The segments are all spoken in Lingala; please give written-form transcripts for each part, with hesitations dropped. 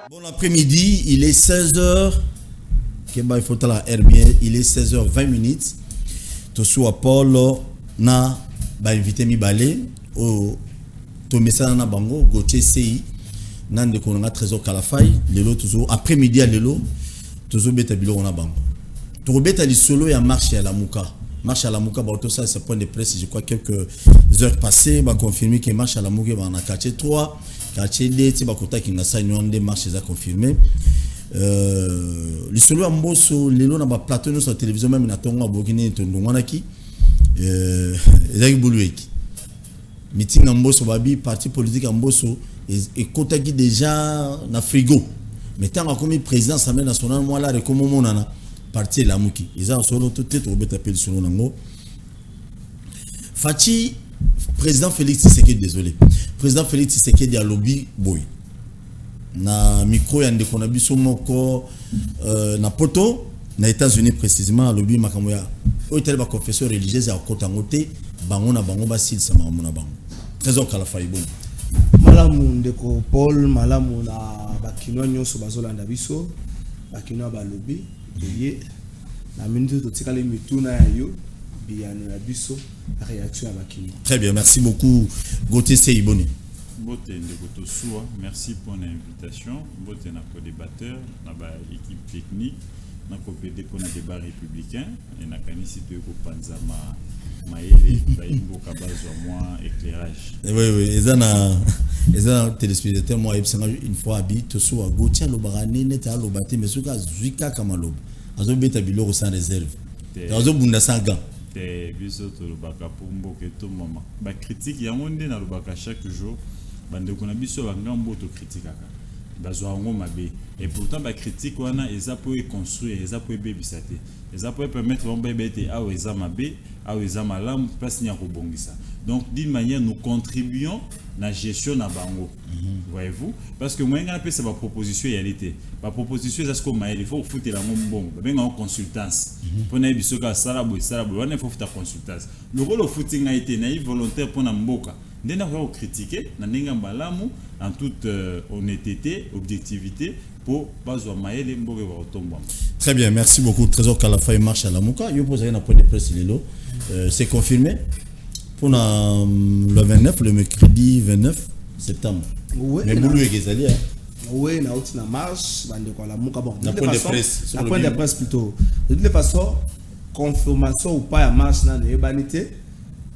Bon après-midi, il est 16h. Il faut la bien. Il est 16h20 minutes. Tosu Apollo na ba invité mi balé au to message na bango Gauthier CI nan de konanga trésor Kalafai lelo toujours après-midi à lelo toujours beta bilo na bango. To beta li solo ya marche à la Mouka. Marche à la Mouka, tout ça, c'est point de presse, je crois, quelques heures passées, bah, confirmé que marche à la Mouka, bah, on a quartier 3, quartier D, tu vas côté qui n'a pas de marche, c'est confirmé. Le solo à Mbosso, les lots, on a plateau sur la télévision, même, on a tonga, Burkina, Tondouanaki, Ezaki Bouloueki. Meeting à Mbosso, Babi, parti politique à Mbosso, et côté qui déjà, na frigo. Mais tant que comme président, ça met national, moi là, comme on a parti la Mouki. Ils ont solo tout tête au bête appel sur Nango. Fati, président Félix Tshisekedi, désolé. Président Félix Tshisekedi a lobby boy. Na micro yande konabi somoko na poto na États-Unis précisément a lobby makamoya. O tel ba confession religieuse à Kotangote, bango na bango ba sil sama mona bango. Trésor Kalafai bon. Malamu ndeko Paul, malamu na bakino nyonso bazolanda biso, bakino ba lobby. La minute de Tikali Mituna yo biano ya biso réaction à Bakini. Très bien, merci beaucoup Gauthier Seiboni. Bote ndeko Tosua, merci pour l'invitation. Bote na co-débatteur, na ba équipe technique, na copédé pour le débat républicain et na kanisi to ko panzama maele ba imbo kabazo moi éclairage. Oui, ils ont téléspectateur moi une fois habite Tosua Gauthier lo barane neta lo baté mais suka zuika kamalo. Azo beta biloko sans réserve. Azo bunda sanga. Te biso to lo baka pombo ke to mama. Ba critique ya monde na lo baka chaque jour. Bande ko na biso ba ngambo to critique aka. Bazo ngo mabe. Et pourtant ba critique wana eza po construire, eza po bebisate. Eza po permettre on bebete a eza mabe, a eza malam place nya ko bongisa. Donc d'une manière nous contribuons la gestion na bango. Voyez-vous, parce que moi j'ai appelé ça ma proposition réalité. Ma proposition c'est ce qu'on m'a il faut foutre la bon ben en consultance. Pour na biso ka salabo on il faut faire consultance. Le rôle au footing a été naïf volontaire pour na mboka. Ndena ko critiquer na ndinga mbalamu en toute honnêteté, objectivité pour bazwa maele mboka va retomber. Très bien, merci beaucoup Trésor Kalafai marche à la Mouka. Yo poser un point de presse lelo. C'est confirmé pour le 29 le mercredi 29 septembre. Oui, mais boulou ezali oui, na outi na marche bande ko la Mouka bon. Na point de presse, na point de presse plutôt. De toute façon, confirmation ou pas à marche na de banité.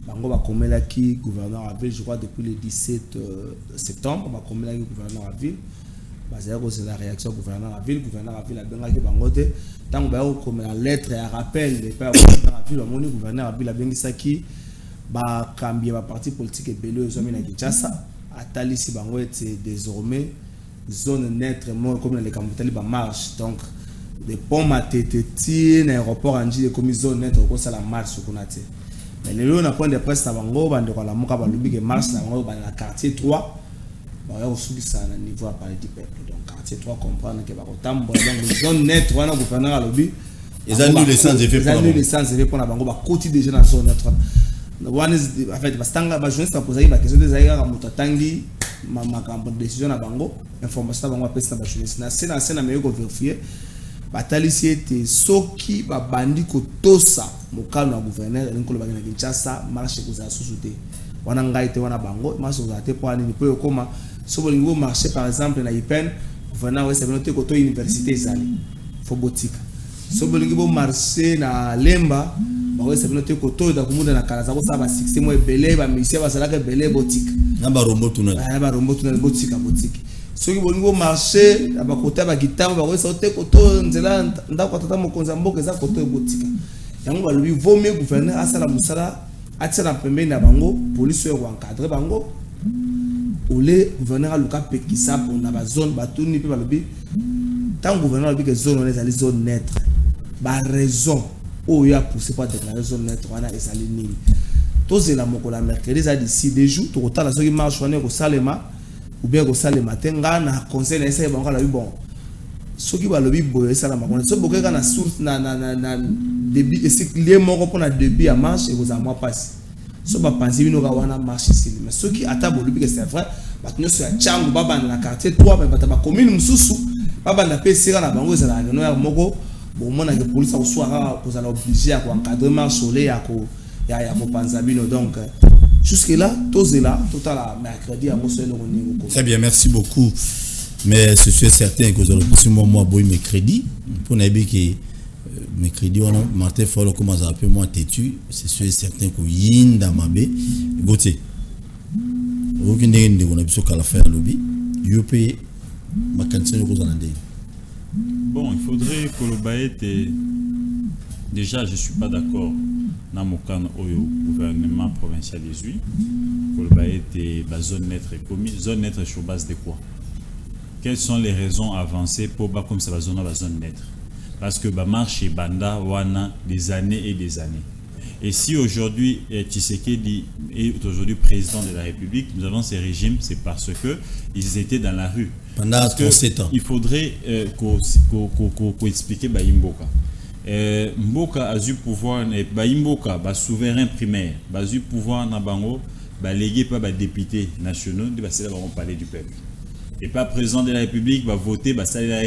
Bango ba komela ki gouverneur à ville, je crois depuis le 17 septembre, ba komela ki gouverneur à ville. Bazaya ko c'est la réaction gouverneur à ville a benga ki bango te. Tant ba ko komela lettre et rappel de pas gouverneur à ville, mon gouverneur à ville a bengisa ki ba cambier ba parti politique et belé aux hommes na Kinshasa. Atali si bango était désormais zone neutre comme les Kamutali ba marche donc des ponts matete l'aéroport anji comme zone neutre comme ça la marche qu'on a été mais les lieux na point de presse na bango bande ko la Mouka ba lubi que marche na bango ba na quartier 3 ba yo subi ça na niveau à parler du peuple donc quartier 3 comprendre que ba ko tambo donc zone neutre wana gouverneur a lobby ils ont les sans effet pour la bango ba côté déjà na zone neutre. En fait, parce que les journalistes ont posé la question de Zaïra Moutatangi, ma décision à Bango, information à Bango, après ça, les journalistes ont vérifié. Batalici était Soki, Bandi, Kotosa, Mokal, le gouverneur, Nicolas Bagana Kinshasa, marché que vous avez sous-souté. On a engagé Wana Bango, marché que vous avez pour aller peu comme sur le niveau marché, par exemple, dans l'IPN, le gouverneur s'est noté que l'université est allée. Faut boutique. Sur le niveau marché, dans Lemba, bah c'est noté que tout dans le monde na Kalaza ça va 6 mois belé ba monsieur va salaka belé boutique na ba rombo tunel boutique ceux qui vont marché ba côté ba guitare ba ça te koto nzela ndako tata mokonza mboka za koto boutique yango ba lui vaut mieux gouverneur asala musala atira pembeni na bango police yo encadrer bango ou les gouverneur aluka pekisa pour na ba zone ba tuni pe ba lobi tant gouverneur lobi que zone on est allé zone neutre ba raison oh il a poussé pour déclarer zone neutre wana ezali nini tous la mokola mercredi ça d'ici des jours to kotala soki marche wana ko salema ou bien ko salema tenga na conseil na essayer bango la bon ce qui va le boyer ça la maman ce boker na source na débit et c'est les morts pour na débit à marche et vous à moi passe ce va penser bino ka wana marche ici mais ce qui atable le c'est vrai ba tino sur changu baba na quartier 3 mais ba commune mususu baba na PC na bango za na no ya moko bon mona que police au soir ko za obligé à encadrer marche soleil à ko ya ko panza bino donc jusque là tozela total mercredi à moso no ni ko. Très bien, merci beaucoup. Mais c'est sûr certain que vous allez plus moi boy mes crédits pour n'abi que mes crédits on Martin Follow commence à appeler moi têtu, c'est sûr certain que yinda mabe goté. Aucune de on a besoin qu'à la fin lobby, yo paye ma cantion que vous en avez. Bon, il faudrait que le bail déjà je suis pas d'accord dans mon cas au gouvernement provincial 18 que le bail était la zone neutre commis zone neutre sur base de quoi? Quelles sont les raisons avancées pour pas comme ça la zone neutre? Parce que bah marché banda wana des années et des années. Et si aujourd'hui Tshisekedi est aujourd'hui président de la République, nous avons ces régimes, c'est parce que ils étaient dans la rue. Pendant 37 ans. Il faudrait qu'on explique bah Mboka. Mboka a eu pouvoir bah Mboka bah souverain primaire, bah eu pouvoir na bango bah légué par bah députés nationaux, bah c'est là on parler du peuple. Et pas président de la République va voter bah ça là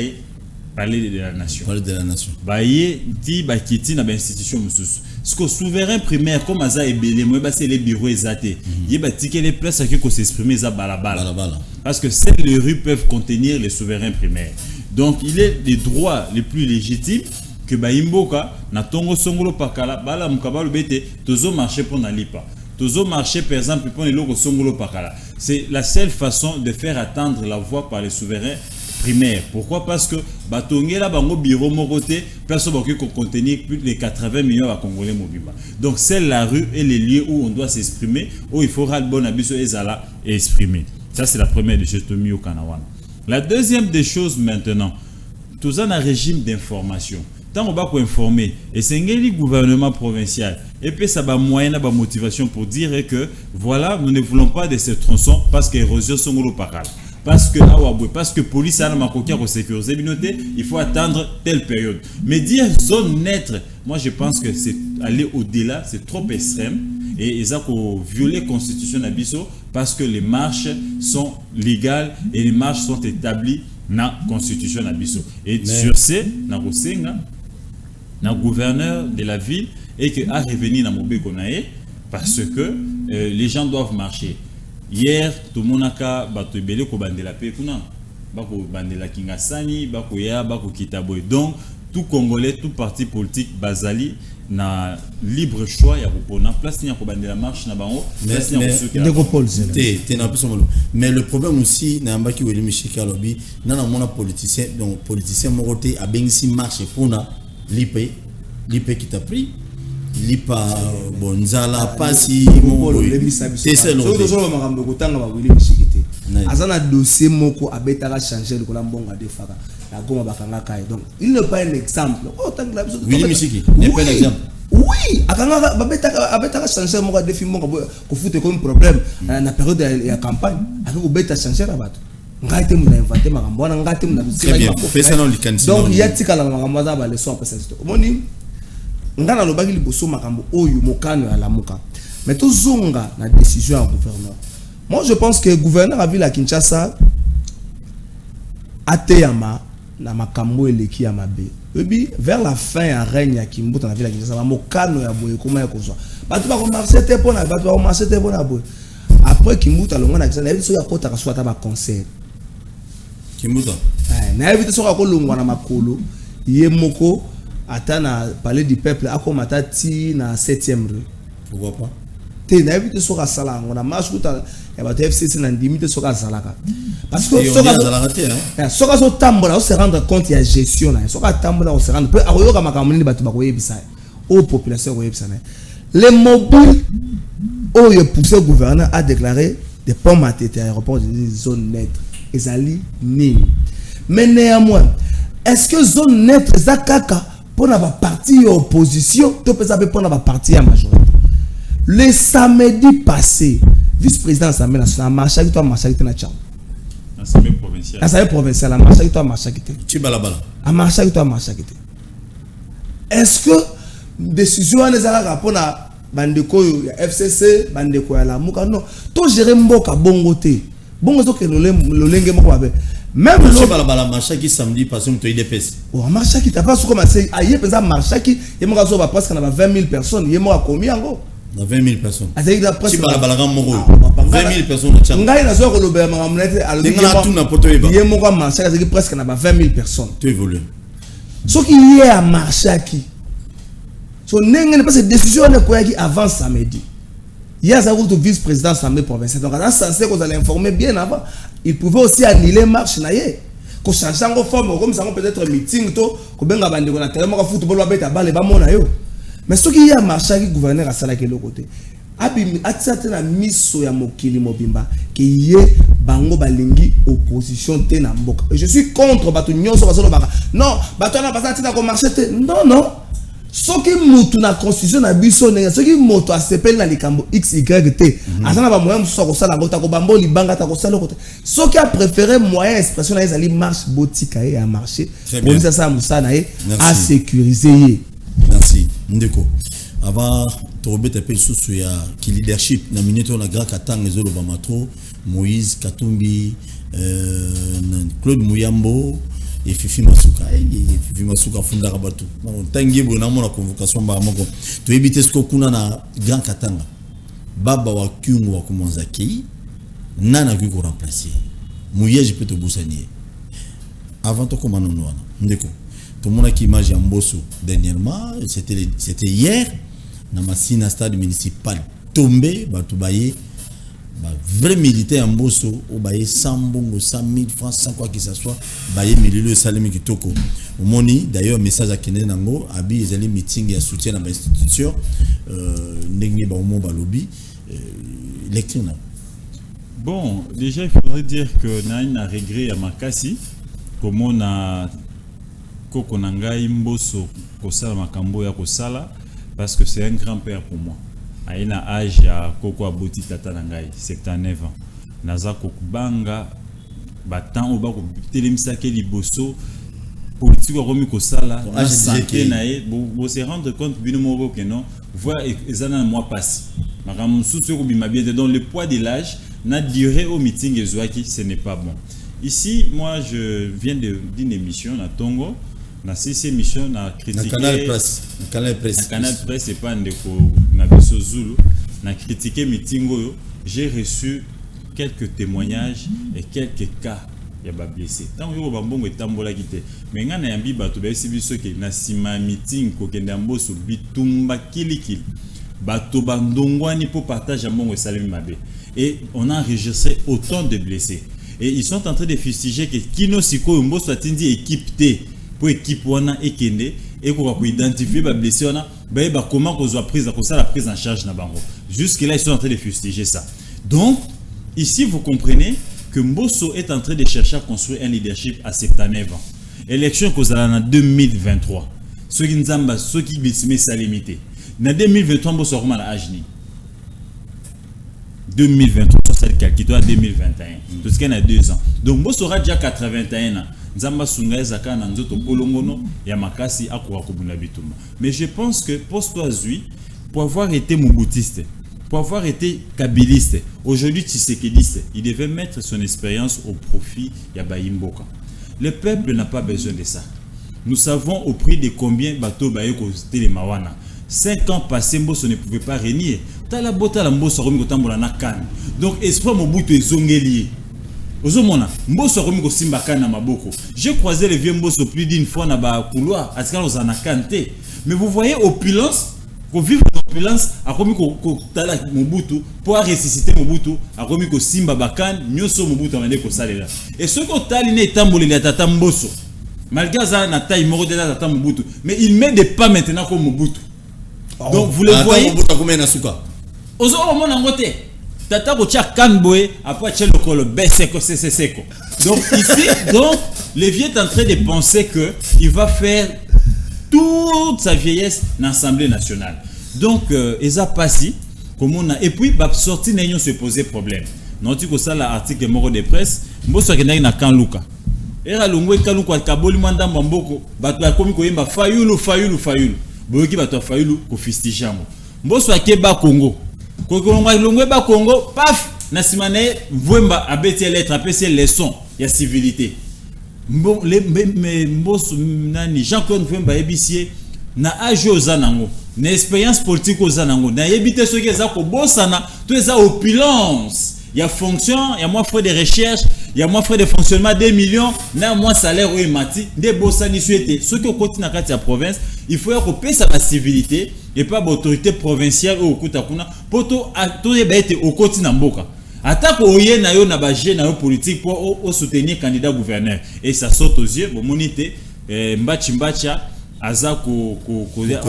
parler de la nation. Parler de la nation. Bah dit bah kiti na ba institution mususu. Ce que souverain primaire comme ça est belé moi bah c'est les bureaux exatés. Il bah ticket les places à qui qu'on s'exprimer ça balabala. Parce que seules les rues peuvent contenir les souverains primaires. Donc il est des droits les plus légitimes que bah Mboka na tongo songolo pakala bala mukabalo bete tozo marché pour na lipa. Tozo marché par exemple pour les locaux songolo pakala. C'est la seule façon de faire attendre la voix par les souverains primaires. Pourquoi? Parce que batongela bango bureau mokoté personne va contenir plus de 80 millions à Congolais mobimba. Donc c'est la rue et les lieux où on doit s'exprimer, où il faudra le bon abisso ezala et exprimer. Ça c'est la première des choses au Kanawana. La deuxième des choses maintenant, tout ça un régime d'information. Tant on va informer et c'est le gouvernement provincial et puis ça va moyen la motivation pour dire que voilà nous ne voulons pas de ces tronçons parce que l'érosion sont au paral parce que police a ma coquille pour sécuriser il faut attendre telle période mais dire zone neutre moi je pense que c'est aller au-delà c'est trop extrême et ils ont violé la constitution d'Abisso parce que les marches sont légales et les marches sont établies dans la constitution d'Abisso et sur ce na gouverneur de la ville et que a revenu dans Mobé Konaé parce que les gens doivent marcher. Hier, tout le monde a bato belé ko bandela pe kuna bako bandela kingasani bako ya bako kitaboy. Donc tout Congolais, tout parti politique bazali na libre choix ya kopona place ni ko bandela marche na bango place ni mais le problème aussi na mbaki weli mishika lobi na mona politicien donc politicien moroté a bengisi marche pona l'IP qui t'a pris lipa bonzala pasi c'est ça le makambo kotanga ba wili mishikite azana dossier moko abetaka changer le kola mbonga defaka la goma bakanga kai donc il n'est pas un exemple otanga wili mishiki n'est pas un exemple oui akanga abetaka changer moko defi mbonga ko fute comme problème na période ya campagne akako beta changer abato ngate muna inventer makambo na ngate muna donc il y a tikala makambo za ba leçon après ça omoni ngana lobaki liboso makambo oyo mokano ya lamuka mais to zonga na décision ya gouverneur. Moi je pense que le gouverneur a vu la Kinshasa ateyama na makambo eleki ya mabe ebi vers la fin ya règne ya Kimbuta na ville ya Kinshasa mokano ya boye koma ya kozwa batu ba commencer te pona batu ba commencer te pona boye après Kimbuta longa na Kinshasa na biso ya kota ka swata ba concert Kimbuta na éviter soka ko longwa na makolo ye moko atana parler du peuple akomata ti na 7e rue pourquoi pas te na éviter soka sala ngona marche kuta ya ba FCC na limite soka salaka parce que soka so tambola on se rendre compte ya gestion na soka tambola on se rendre peu akoyoka makambo ni batu bakoyebisa au population koyebisa na les mobiles où le poussé gouverneur a déclaré des pommes à tête à l'aéroport de zone neutre ezali ni mais néanmoins est-ce que zone neutre zakaka pour la partie opposition tout peut savoir pour la partie à majorité le samedi passé vice-président de l'Assemblée nationale marché avec toi marché avec na tchao Assemblée provinciale. Assemblée provinciale, à marché toi marché qui Chibalabala. À marché toi marché qui est-ce que décision les a rapport à bandeko ya FCC bandeko ya la muka non to gérer mboka bongo te bongo to ke lolenge moko abe même le balabala marché qui samedi passé on te IDPS oh marché qui t'a pas sous comme c'est aïe pensa marché qui y mo kaso ba presque na 20 000 personnes y mo a combien ngo na 20 000 personnes azai da presque balabala moko 20 000 personnes na changa ngai na zo ko lobe ma ngamnete alo ngana tout na poto eba y mo ka marché azai presque na 20 000 personnes tu évolues ce qui y a marché qui so n'engene pas cette décision ne quoi qui avant samedi. Il y a un vice-président de l'Assemblée provinciale. Donc, censé qu'on allait informer bien avant. Il pouvait aussi annuler marche naïe. Qu'on change en forme, comme ça, peut-être meeting, qu'on benga bande, qu'on a tellement football, on va mettre à balle, mais ce qui y a marché qui gouverneur à Salak et l'autre côté. Abi atsaté na miso ya mokili mobimba qui y est bango balingi opposition te na mboka. Je suis contre batu nyonso basolo baka. Non, batu na basa tina ko marché te. Non. Ce qui mutu na constitution na biso nenga ce qui moto asepel na likambo XYT azana ba moyen so ko sala ngota ko bambo libanga ta ko sala ko ce qui a préféré moyen expression na ezali marche botika et à marcher pour ça ça musana et à sécuriser. Merci ndeko avant Torobete pe susu ya ki leadership na minute na grand katang ezolo ba matro Moïse Katumbi Claude Mouyambo et Fifi Masuka funda rabatu non tangi bo na mona convocation ba moko to éviter ce ko kuna na grand katanga baba wa kyungu wa kumonzaki nana ki ko remplacer Mouyej peut te bousanier avant to komano wana ndeko to mona ki image ya Mbosso dernièrement c'était hier na masina stade municipal tombé batu baye vrai militaire en Mbosso au baye 100 bongo 100 000 francs sans quoi que ce soit baye mililo salemi kitoko au moni d'ailleurs message à Kenen Nango abi ezali meeting ya soutien à l'institution ndenge ba omo ba lobby lecture. Bon, déjà il faudrait dire que na regret à Makasi comme on a koko nangai Mbosso kosala makambo ya kosala parce que c'est un grand-père pour moi. Aina âge ya koko aboti tata nangai 79 ans naza kokubanga batan oba ko telemisa ke liboso politique romi ko sala na santé nae bo se rendre compte bino moko que non voir ezana mois passé makam susu ko bima bien donc le poids de l'âge na durée au meeting ezwaki ce n'est pas bon. Ici moi je viens d'une émission na Tongo na CC émission na critiquer Canal Presse c'est pas ndeko na biso Zulu na critiquer meeting oyo j'ai reçu quelques témoignages et quelques cas ya ba blessé tant yo ba mbongo etambola kité mais ngana yambi bato ba esi biso ke na sima meeting ko kenda Mbosso bitumba kilikili bato bandongwani pour partage mbongo salimi mabe et on a enregistré autant de blessés et ils sont en train de fustiger que kino siko Mbosso atindi équipe T pour équipe wana ekende et qu'on va identifier ba blessé wana ba comment qu'on soit prise la prise en charge na bango jusque là ils sont en train de fustiger ça. Donc ici vous comprenez que Mbosso est en train de chercher à construire un leadership à 79 ans. Élection qu'on a en 2023. Ceux qui nzamba ceux qui bisme sa limité. En 2023 Mbosso a à âge ni 2023 ça le calcul à 2021. Tout ce qu'il a 2 ans. Donc Mbosso aura déjà 81 ans. Nzamba sunga zaka na nzoto bolongono ya makasi akwa kubuna bituma. Mais je pense que post-Oazui pour avoir été moubutiste, pour avoir été kabiliste, aujourd'hui tshisekidiste, il devait mettre son expérience au profit ya Bayimboka. Le peuple n'a pas besoin de ça. Nous savons au prix de combien bateau bayeko telemawana. 5 ans passés, Mbosso ne pouvait pas régner. Tala bota la Mbosso romi kotambola na kan. Donc espoir mobutu ezongeli. Ozomona Mbosso romi ko simba kana maboko. J'ai croisé le vieux Mbosso plus d'une fois na ba couloir atikala ozana kante. Mais vous voyez opulence, ko vivre opulence akomi ko tala mobutu pour ressusciter mobutu akomi ko simba bakan nyoso mobutu amande ko salela. Et ce ko tali ne tamboleli tata Mbosso. Malgré ça na taille moko de tata mobutu, mais il met des pas maintenant comme mobutu. Donc vous le voyez mobutu komena na suka. Ozomona ngote. Tata ko tia kanboé après tia lokolo beseko seko. Donc ici donc le vieux est en train de penser que il va faire toute sa vieillesse dans l'Assemblée nationale. Donc eza passi comme on a et puis ba sorti n'ayons se poser problème. noti ko sala article moko de presse mboso akendaki na kan luka era longwe kan luka kaboli manda mboko bato akomi ko yemba fayulu boyoki bato fayulu ko fistijango mboso akeba Congo ko longwe ba Congo paf na simane mvwemba abeti lettre apesi leçon ya civilité mboso nani Jean-Claude Mvwemba ebisie na age ozanango na expérience politique ozanango na yebite soki eza ko bosana to eza opulence ya fonction ya moi frais de recherche ya moi frais de fonctionnement 2 millions na moi salaire o emati nde bosani souhaité soki okoti na kati ya province il faut ko pesa la civilité et pas autorité provinciale ou okuta kuna poto to yeba ete okoti na mboka atako oye na yo na ba jeune na yo politique pour au soutenir candidat gouverneur et ça saute aux yeux bon monité mbacha aza ko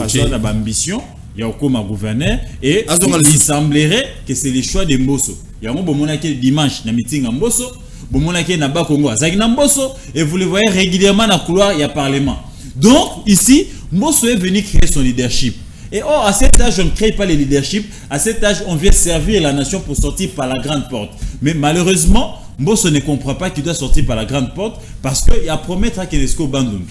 aza na ambition ya okoma gouverneur et il semblerait que c'est le choix de Mbosso yango bomona ke dimanche na meeting à Mbosso bomona ke na ba Congo azaki na Mbosso et vous le voyez régulièrement dans couloir il y a parlement donc ici Mbosso est venu créer son leadership. Et à cet âge, on ne crée pas le leadership. À cet âge, on vient servir la nation pour sortir par la grande porte. Mais malheureusement, Mbosso ne comprend pas qu'il doit sortir par la grande porte parce qu'il y a promettre à Kenesko Bandung.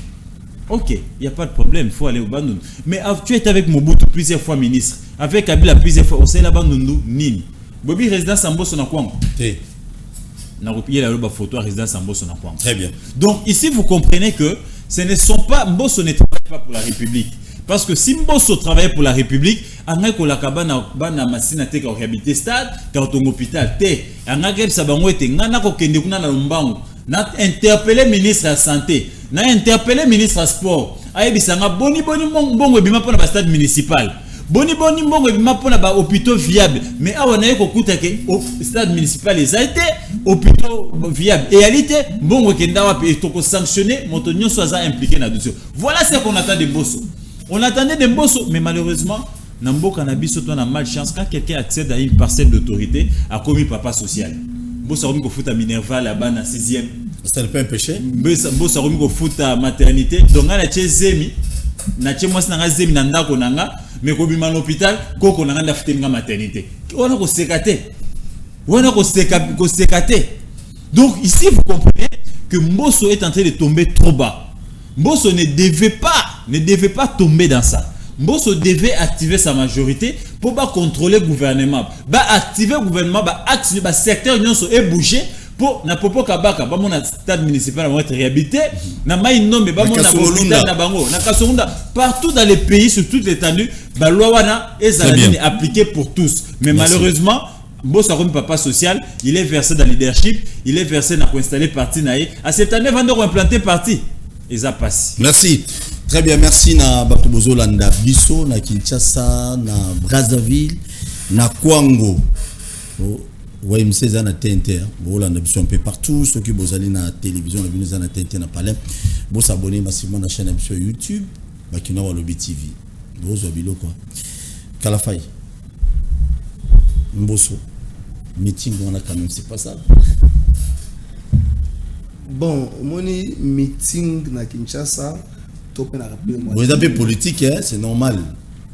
Ok, il n'y a pas de problème, il faut aller au Bandung. Mais tu es avec Mobutu plusieurs fois ministre. Avec Kabila plusieurs fois. Au Sela Bandundu, Nini. Bobi résidence à Mbosso na Kwango. On a recopié la photo à résidence à Mbosso na Kwango. Très bien. Donc ici, vous comprenez que ce ne sont pas... Mbosso ne travaille pas pour la République. Parce que si Mbosso travaillait pour la République, on a que la cabane bana masina te ka réhabiliter stade, ka hôpital te, on a que ça bango ete ngana ko kende kuna na lombango, na interpeller ministre de la santé, na interpeller ministre de sport, ayebisanga boni mbongo bima pona ba stade municipal. Boni mbongo bima pona ba hôpitaux viables, mais awa na ko kuta ke stade municipal les a été hôpitaux viables. Et réalité mbongo kenda wa pe to ko sanctionner motonyo soit impliqué na dossier. Voilà ce qu'on attend de Mbosso. On attendait des Mbosso, mais malheureusement, Nambo Cannabis, on a malchance quand quelqu'un accède à une parcelle d'autorité, a commis papa social. Mbosso a remis au foot à Minerva là-bas dans 6e. C'est pas un péché. Mbosso a remis au foot à maternité. Donc, on a la Zemi, na moi na Zemi nanda konanga, mais ko bima l'hôpital, ko konanga na fitenga maternité. On a ko sekate. On a ko sekate. Donc ici vous comprenez que Mbosso est en train de tomber trop bas. Mbosso ne devait pas tomber dans ça. Mbosso devait activer sa majorité pour contrôler le gouvernement. Activer le gouvernement, activer le secteur et bouger pour na popo kabaka ba mon stade municipal va être réhabilité na mai nombe ba mon hôpital na bango na Kasonda partout dans les pays sur toute l'étendue ba loi wana est appliquée pour tous. Mais malheureusement Mbosso comme papa social, il est versé dans le leadership, il est versé dans installer parti naï. À cette année vendre implanter parti. Merci. Très bien, merci na Batobozo Landa Biso, na Kinshasa, na Brazzaville, na Kwango. Ouais, monsieur Zana TNT, Bolanda Biso un peu partout, ceux qui vous allez na télévision, na Zana TNT na Palais. Vous s'abonnez massivement à la chaîne sur YouTube, Bakina Walobi TV. Vous abilo quoi. Kalafai. Mbosso. Meeting on a quand même, c'est pas ça. Bon, mon meeting na Kinshasa, vous avez politique, hein, c'est normal.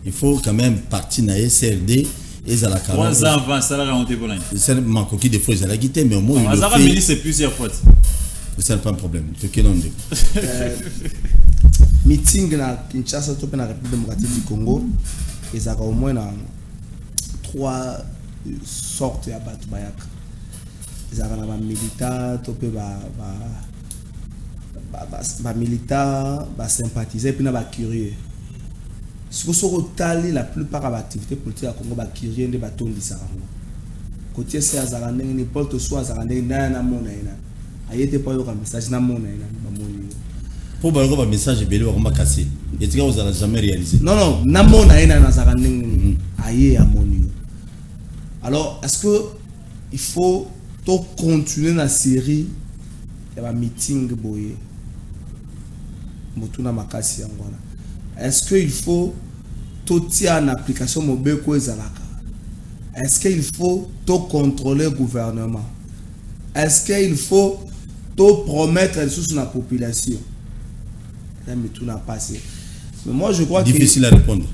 Il faut quand même partir dans SRD et à la 3 ans avant, ça l'a remonté pour l'année. C'est le manque qui des fois ils ont la guitare, mais au moins il le fait. C'est plusieurs fois. C'est pas un problème. Meeting na Kinshasa, dans la République démocratique du Congo, ils ont au moins 3 sortes de battre. Ils ont des militants, des militants, des sympathisants, et puis des curieux. Si vous regardez la plupart des activités politiques à Congo, des curieux, des bâtons de Saramo. Côté c'est Azarandé, n'importe soit Azarandé, n'a pas mon aïna. Aïe, t'es pas un message, n'a mon aïna. Pour avoir un message, il va être cassé. Et tu vous n'avez jamais réalisé. Non, n'a mon aïna, Azarandé, aïe, à mon niveau. Alors, est-ce que il faut continuer la série de la meeting boye motuna makasi yangwana? Est-ce qu'il faut tout en application mobeko ezalaka? Est-ce qu'il faut tout contrôler le gouvernement? Est-ce qu'il faut tout promettre les sources de la population? Mais tout n'a pas passé. Mais moi je crois difficile à répondre.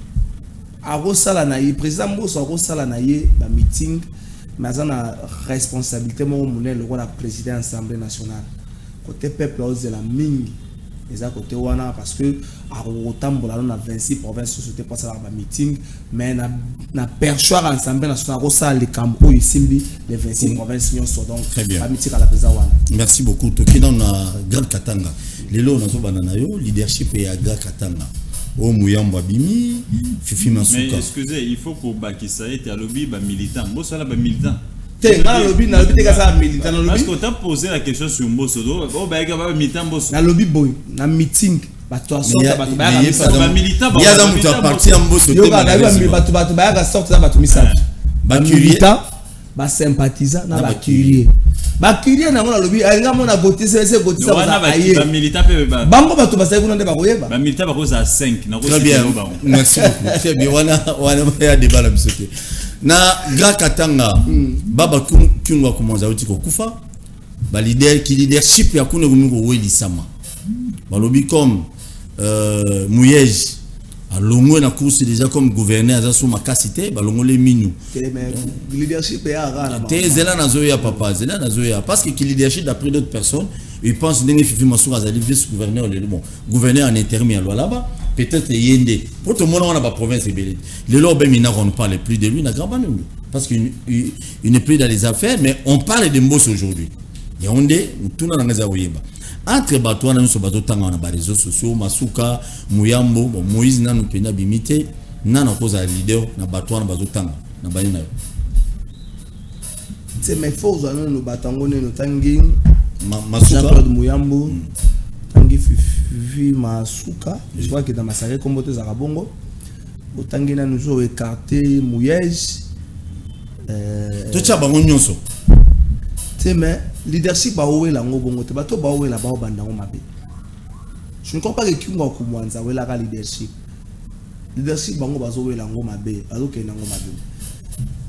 À Rosala naïe président Mbosso à Rosala naïe la meeting mais ça na responsabilité mon monnaie le rôle la président de l'Assemblée nationale côté peuple c'est la mingi et ça côté wana parce que à autant bola na 26 provinces société pour ça ba meeting mais na perchoir l'Assemblée nationale ko ça le campo ici les 26 provinces nyonso donc ba meeting à la président wana. Merci beaucoup toki dans na Grand Katanga lelo na zo banana yo leadership ya Grand Katanga o Muyamba Bimi Fifi Masuka. Mais excusez, il faut qu'on baki ça et à lobby ba militant. Bo ça là ba militant. T'es na lobby te ka ça militant na lobby. Parce que tu as posé la question sur Mbosso do o ba ka ba militant Mbosso. Na lobby boy na meeting ba to sorta ba ba militant ba. Ya za mutu parti ya Mbosso te ba ka sorta ba to misa. Ba militant ba sympathisant na ba curieux. Ba curieux na ngona lobby nga mona voter c'est voter ça ba militant pe ba. Bango ba to ba sai kuna nde ba koyeba. Ba militant ba ko za 5 na ko très bien. Merci beaucoup. Très bien. Wana ya débat la bisote. Na Grand Katanga baba kungwa kumonza uti ko kufa ba leadership ya kuna kumungo weli sama. Ba lobby comme Mouyej alongo na course déjà comme gouverneur za sous makasité balongo les minu leadership ya rana te zela na zoya papa zela na zoya parce que leadership d'après d'autres personnes ils pensent ndenge Fifi Masuka azali vice gouverneur le bon gouverneur en intérim ya là-bas peut-être yende pour tout le monde on a ba province belé le lobby mina on ne parle plus de lui na grand banungu parce qu'il n'est plus dans les affaires mais on parle de Mbosso aujourd'hui et on dit tout na ngaza oyeba entre bato wana nso bato tanga na ba réseaux sociaux Masuka Muyambo bon Moïse nanu pena bimité nana koza leader na bato wana bato tanga na bani na yo c'est mes forces no batango ne no tangi Masuka Jean-Claude Muyambo tangi Fifi Masuka je crois que dans Masare kombote za kabongo otangi na nous écarté Mouyej to cha bango nyonso mais leadership ba owe la ngobongo te bato ba owe la ba bandango mabe je ne crois pas que kingo ko mwanza wela ka leadership bango bazo owe la ngoma mabe azo ke nango mabe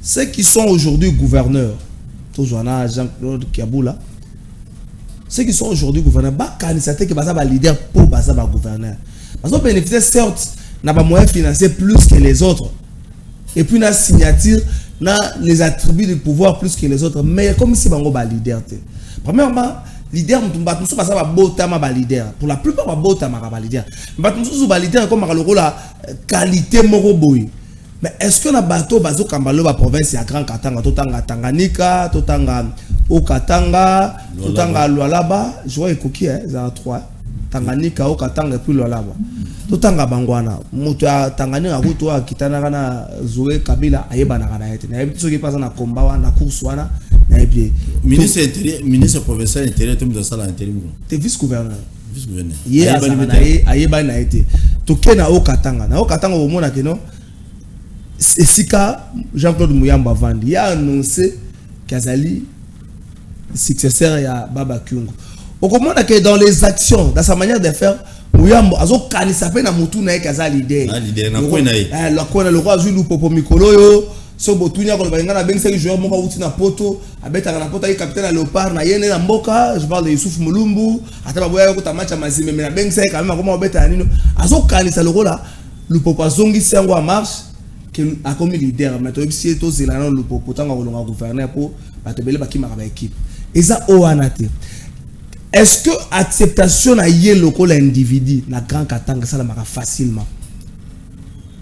ceux qui sont aujourd'hui gouverneurs tozwana Jean-Claude Kiabula ceux qui sont aujourd'hui gouverneurs ba kanisa te que baza ba leader pour baza ba gouverneur bazo bénéficier certes na ba moyens financiers plus que les autres et puis na signature na les attributs de pouvoir plus que les autres mais comme si bango ba leader te premièrement leader mutumba tout ça ba botama ba leader pour la plupart ba botama ba leader mais tout ba leader comme le rôle la qualité moko boy mais est-ce que na bato bazo kambalo ba province ya Grand Katanga totanga Tanganyika totanga Okatanga totanga Lualaba je vois ekoki za 3 Tanganyika Okatanga et puis Lualaba totanga bangwana moto Tanganyika kuto akitana kana Zoé Kabila ayebana kana yete na yebi soki pasa na komba wana course wana na yebi ministre provincial intérieur tout ça la intérim te vice gouverneur ayebana na yete tokena Okatanga au mona keno esika Jean-Claude Muyamba vandi ya annoncé qu'Azali successeur ya Baba Kyungu okomona que dans les actions dans sa manière de faire Muyamba azo kanisa pe na mutu na Azali idée na ko na ye la ko na le roi Zulu popo mikolo yo so botunya ko balinga na bengisa ki joueur moko uti na poto abeta na poto ay capitaine Léopard na yene na mboka je parle de Youssouf Mulumbu ata baboya ko ta match mazime mais na bengisa ka même ko obeta nino azo kanisa le roi le popo azongi sango a marche a comme leader mais to si to zelana le potanga kolonga gouverneur pour batebele bakima ba équipe eza oanate est-ce que acceptation na ye lokola individu na Grand Katanga ça la maka facilement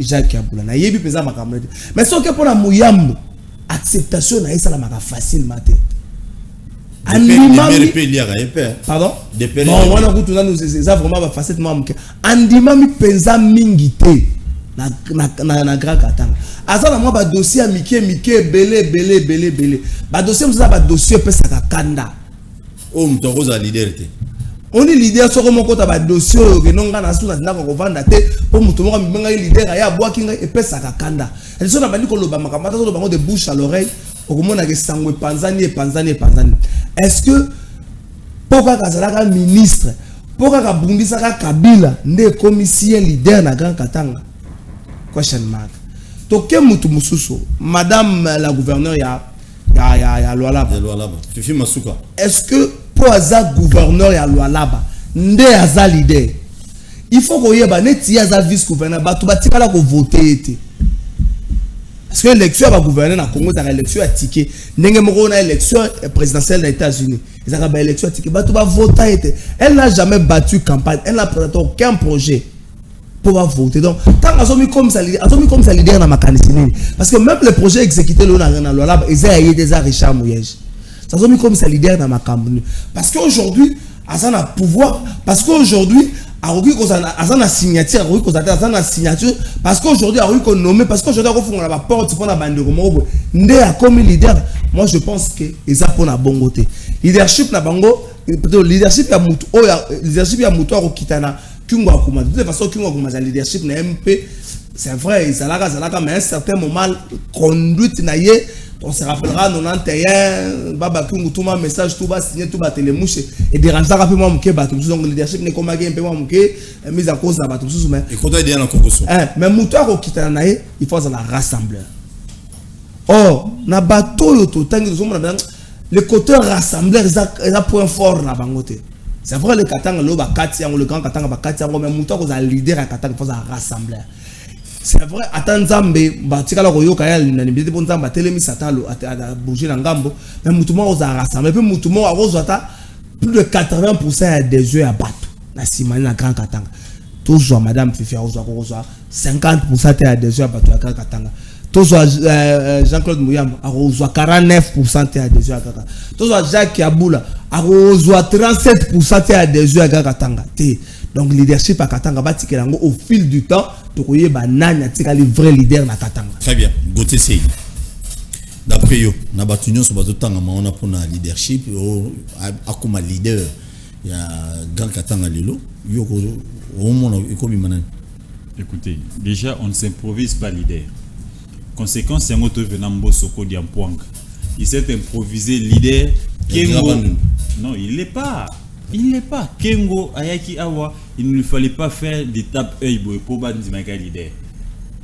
Jacques Kabula na yebi pesa makambo mais so ke pona Muyambo acceptation na ça la maka facilement te andimami pardon bon wana kutuna nous ça vraiment ba facilement andimami penza mingi te na Grand Katanga azana moi ba dossier à mike belé ba dossier ça ba dossier pesa ka kanda o mtoko za leader te on est leader soko moko ta ba dossier ke nonga na suna na ko vanda te po mutu moko mbenga leader ya bwaki nga e pesa ka kanda et so na bandi ko loba makamata so bango de bouche à l'oreille okomona ke sangwe panzani est-ce que poka kazalaka ministre poka ka bundisa ka Kabila nde commissaire leader na Grand Katanga question mark toke mutu mususu madame la gouverneure ya Lualaba Fifi Masuka est-ce que pour aza gouverneur ya Lualaba nde aza leader il faut ko yeba neti aza vice gouverneur batu batikala ko voter ete parce que l'élection va gouverner dans le Congo, c'est l'élection à ticket. N'engé moko na élection présidentielle des États-Unis. Ils ont élection à ticket. Bah tu vas voter. Elle n'a jamais battu campagne. Elle n'a présenté aucun projet pour voter. Donc tant qu'ils ont mis comme ça leader dans ma candidature. Parce que même les projets exécutés là dans la loi, ils ont eu des Richard Mouyej. Ça ont mis comme ça leader dans ma campagne. Parce qu'aujourd'hui, ils ont un pouvoir. Parce qu'aujourd'hui Azana signature, parce qu'aujourd'hui, on nommé, parce qu'aujourd'hui, on fait la porte pour la bande de Ndé a comme leader. Moi, je pense que ils ont pour la bonne côté. Leadership na bango, leadership ya mutu, leadership ya mutu au kitana, Kungo Akuma. De toute façon, Kungo Akuma, leadership na MP, c'est vrai, Zalaka, mais à un certain moment, conduite na yé. On se rappellera 91 Baba Kungu tout ma message tout bas signé tout bas télémouche et dérangeant rapidement mon bateau donc leadership n'est comme un peu mon mise en cause la bateau mais et quand il y a un concours mais moutoir au kitanaï il faut la rassembleur oh na bateau yo to tangi le côté rassembleur est un point fort na bangote c'est vrai le katanga lo ba katia le grand katanga ba katia mais moutoir aux leader à katanga il faut la rassembleur. C'est vrai, attends Zambé, batikala koyoka ya l'unanimité pour Zamba telemi satalo à bouger dans Gambo, mais mutumo aux rassemblés, puis mutumo à Rosata plus de 80% des yeux à battre. La simani la grand katanga. Toujours madame Fifi Roswa 50% à des yeux à battre la grand katanga. Toujours Jean-Claude Mouyam à Roswa 49% à des yeux à katanga. Toujours Jacques Yaboula à Roswa 37% à des yeux à grand katanga. Donc leadership à Katanga batikelango au fil du temps to koye banana tika les vrais leaders na Katanga. Très bien. Goté c'est. D'après yo, na batunyo so batotanga maona pour na leadership akoma leader ya Grand Katanga lelo yo ko au monde ekomi manani. Écoutez, déjà on ne s'improvise pas leader. Conséquence c'est un autre venant Mbosoko Diampoang. Il s'est improvisé leader Kengo. Non, il l'est pas. Il n'est pas. Kengo Ayaki Awa, il ne fallait pas faire des tapes œil pour Bandimaka leader.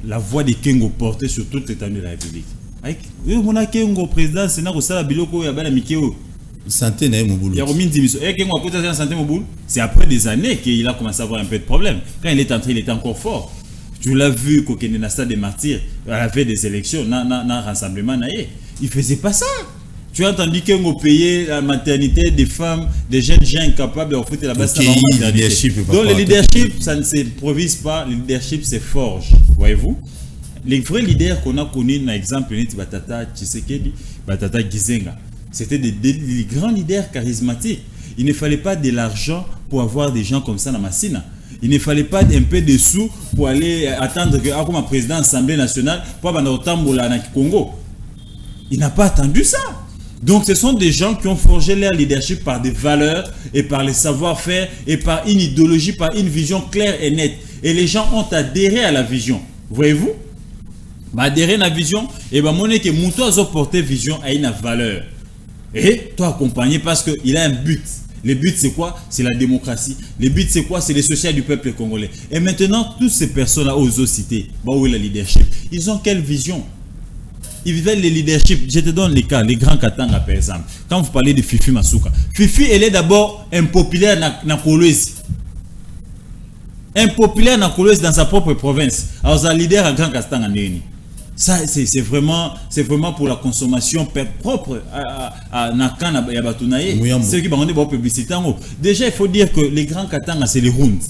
La voix de Kengo portée sur toute l'étendue de la République. On a Kengo président, c'est n'a pas biloko ya bala mikeo. Santé n'est mon boulot. Il y a remis une démission. Kengo a posé santé mon boulot. C'est après des années qu'il a commencé à avoir un peu de problème. Quand il est entré, il était encore fort. Tu l'as vu qu'au Kenenasta des martyrs, à la veille des élections, na rassemblement naïe. Il faisait pas ça. Tu as entendu qu'on payait la maternité des femmes, des jeunes gens incapables d'offrir la base de la maternité. Donc le leadership, ça ne s'improvise pas, le leadership se forge. Voyez-vous? Les vrais leaders qu'on a connus, par exemple, Batata Tshisekedi, Batata Gizenga, c'était des grands leaders charismatiques. Il ne fallait pas de l'argent pour avoir des gens comme ça dans Massina. Il ne fallait pas un peu de sous pour aller attendre que comme président de l'Assemblée nationale pour avoir autant de Congo. Il n'a pas attendu ça. Donc ce sont des gens qui ont forgé leur leadership par des valeurs et par les savoir-faire et par une idéologie, par une vision claire et nette. Et les gens ont adhéré à la vision. Voyez-vous? Adhérer à la vision, et bien, mon que Mouto a porté vision à une valeur. Et toi accompagné parce qu'il a un but. Le but c'est quoi? C'est la démocratie. Le but c'est quoi? C'est le social du peuple congolais. Et maintenant, toutes ces personnes-là aux cités, où est le leadership? Ils ont quelle vision? Ils vivaient le leadership. Je te donne les cas, les grands Katanga par exemple. Quand vous parlez de Fifi Masuka, Fifi, elle est d'abord impopulaire dans Kolwezi. Impopulaire dans Kolwezi dans sa propre province. Alors, un leader à Grand Katanga Néni. Ça, c'est vraiment pour la consommation propre à Nakana et à Batunaye. C'est qui va rendre publicité. Déjà, il faut dire que les grands Katanga, c'est les Rounds.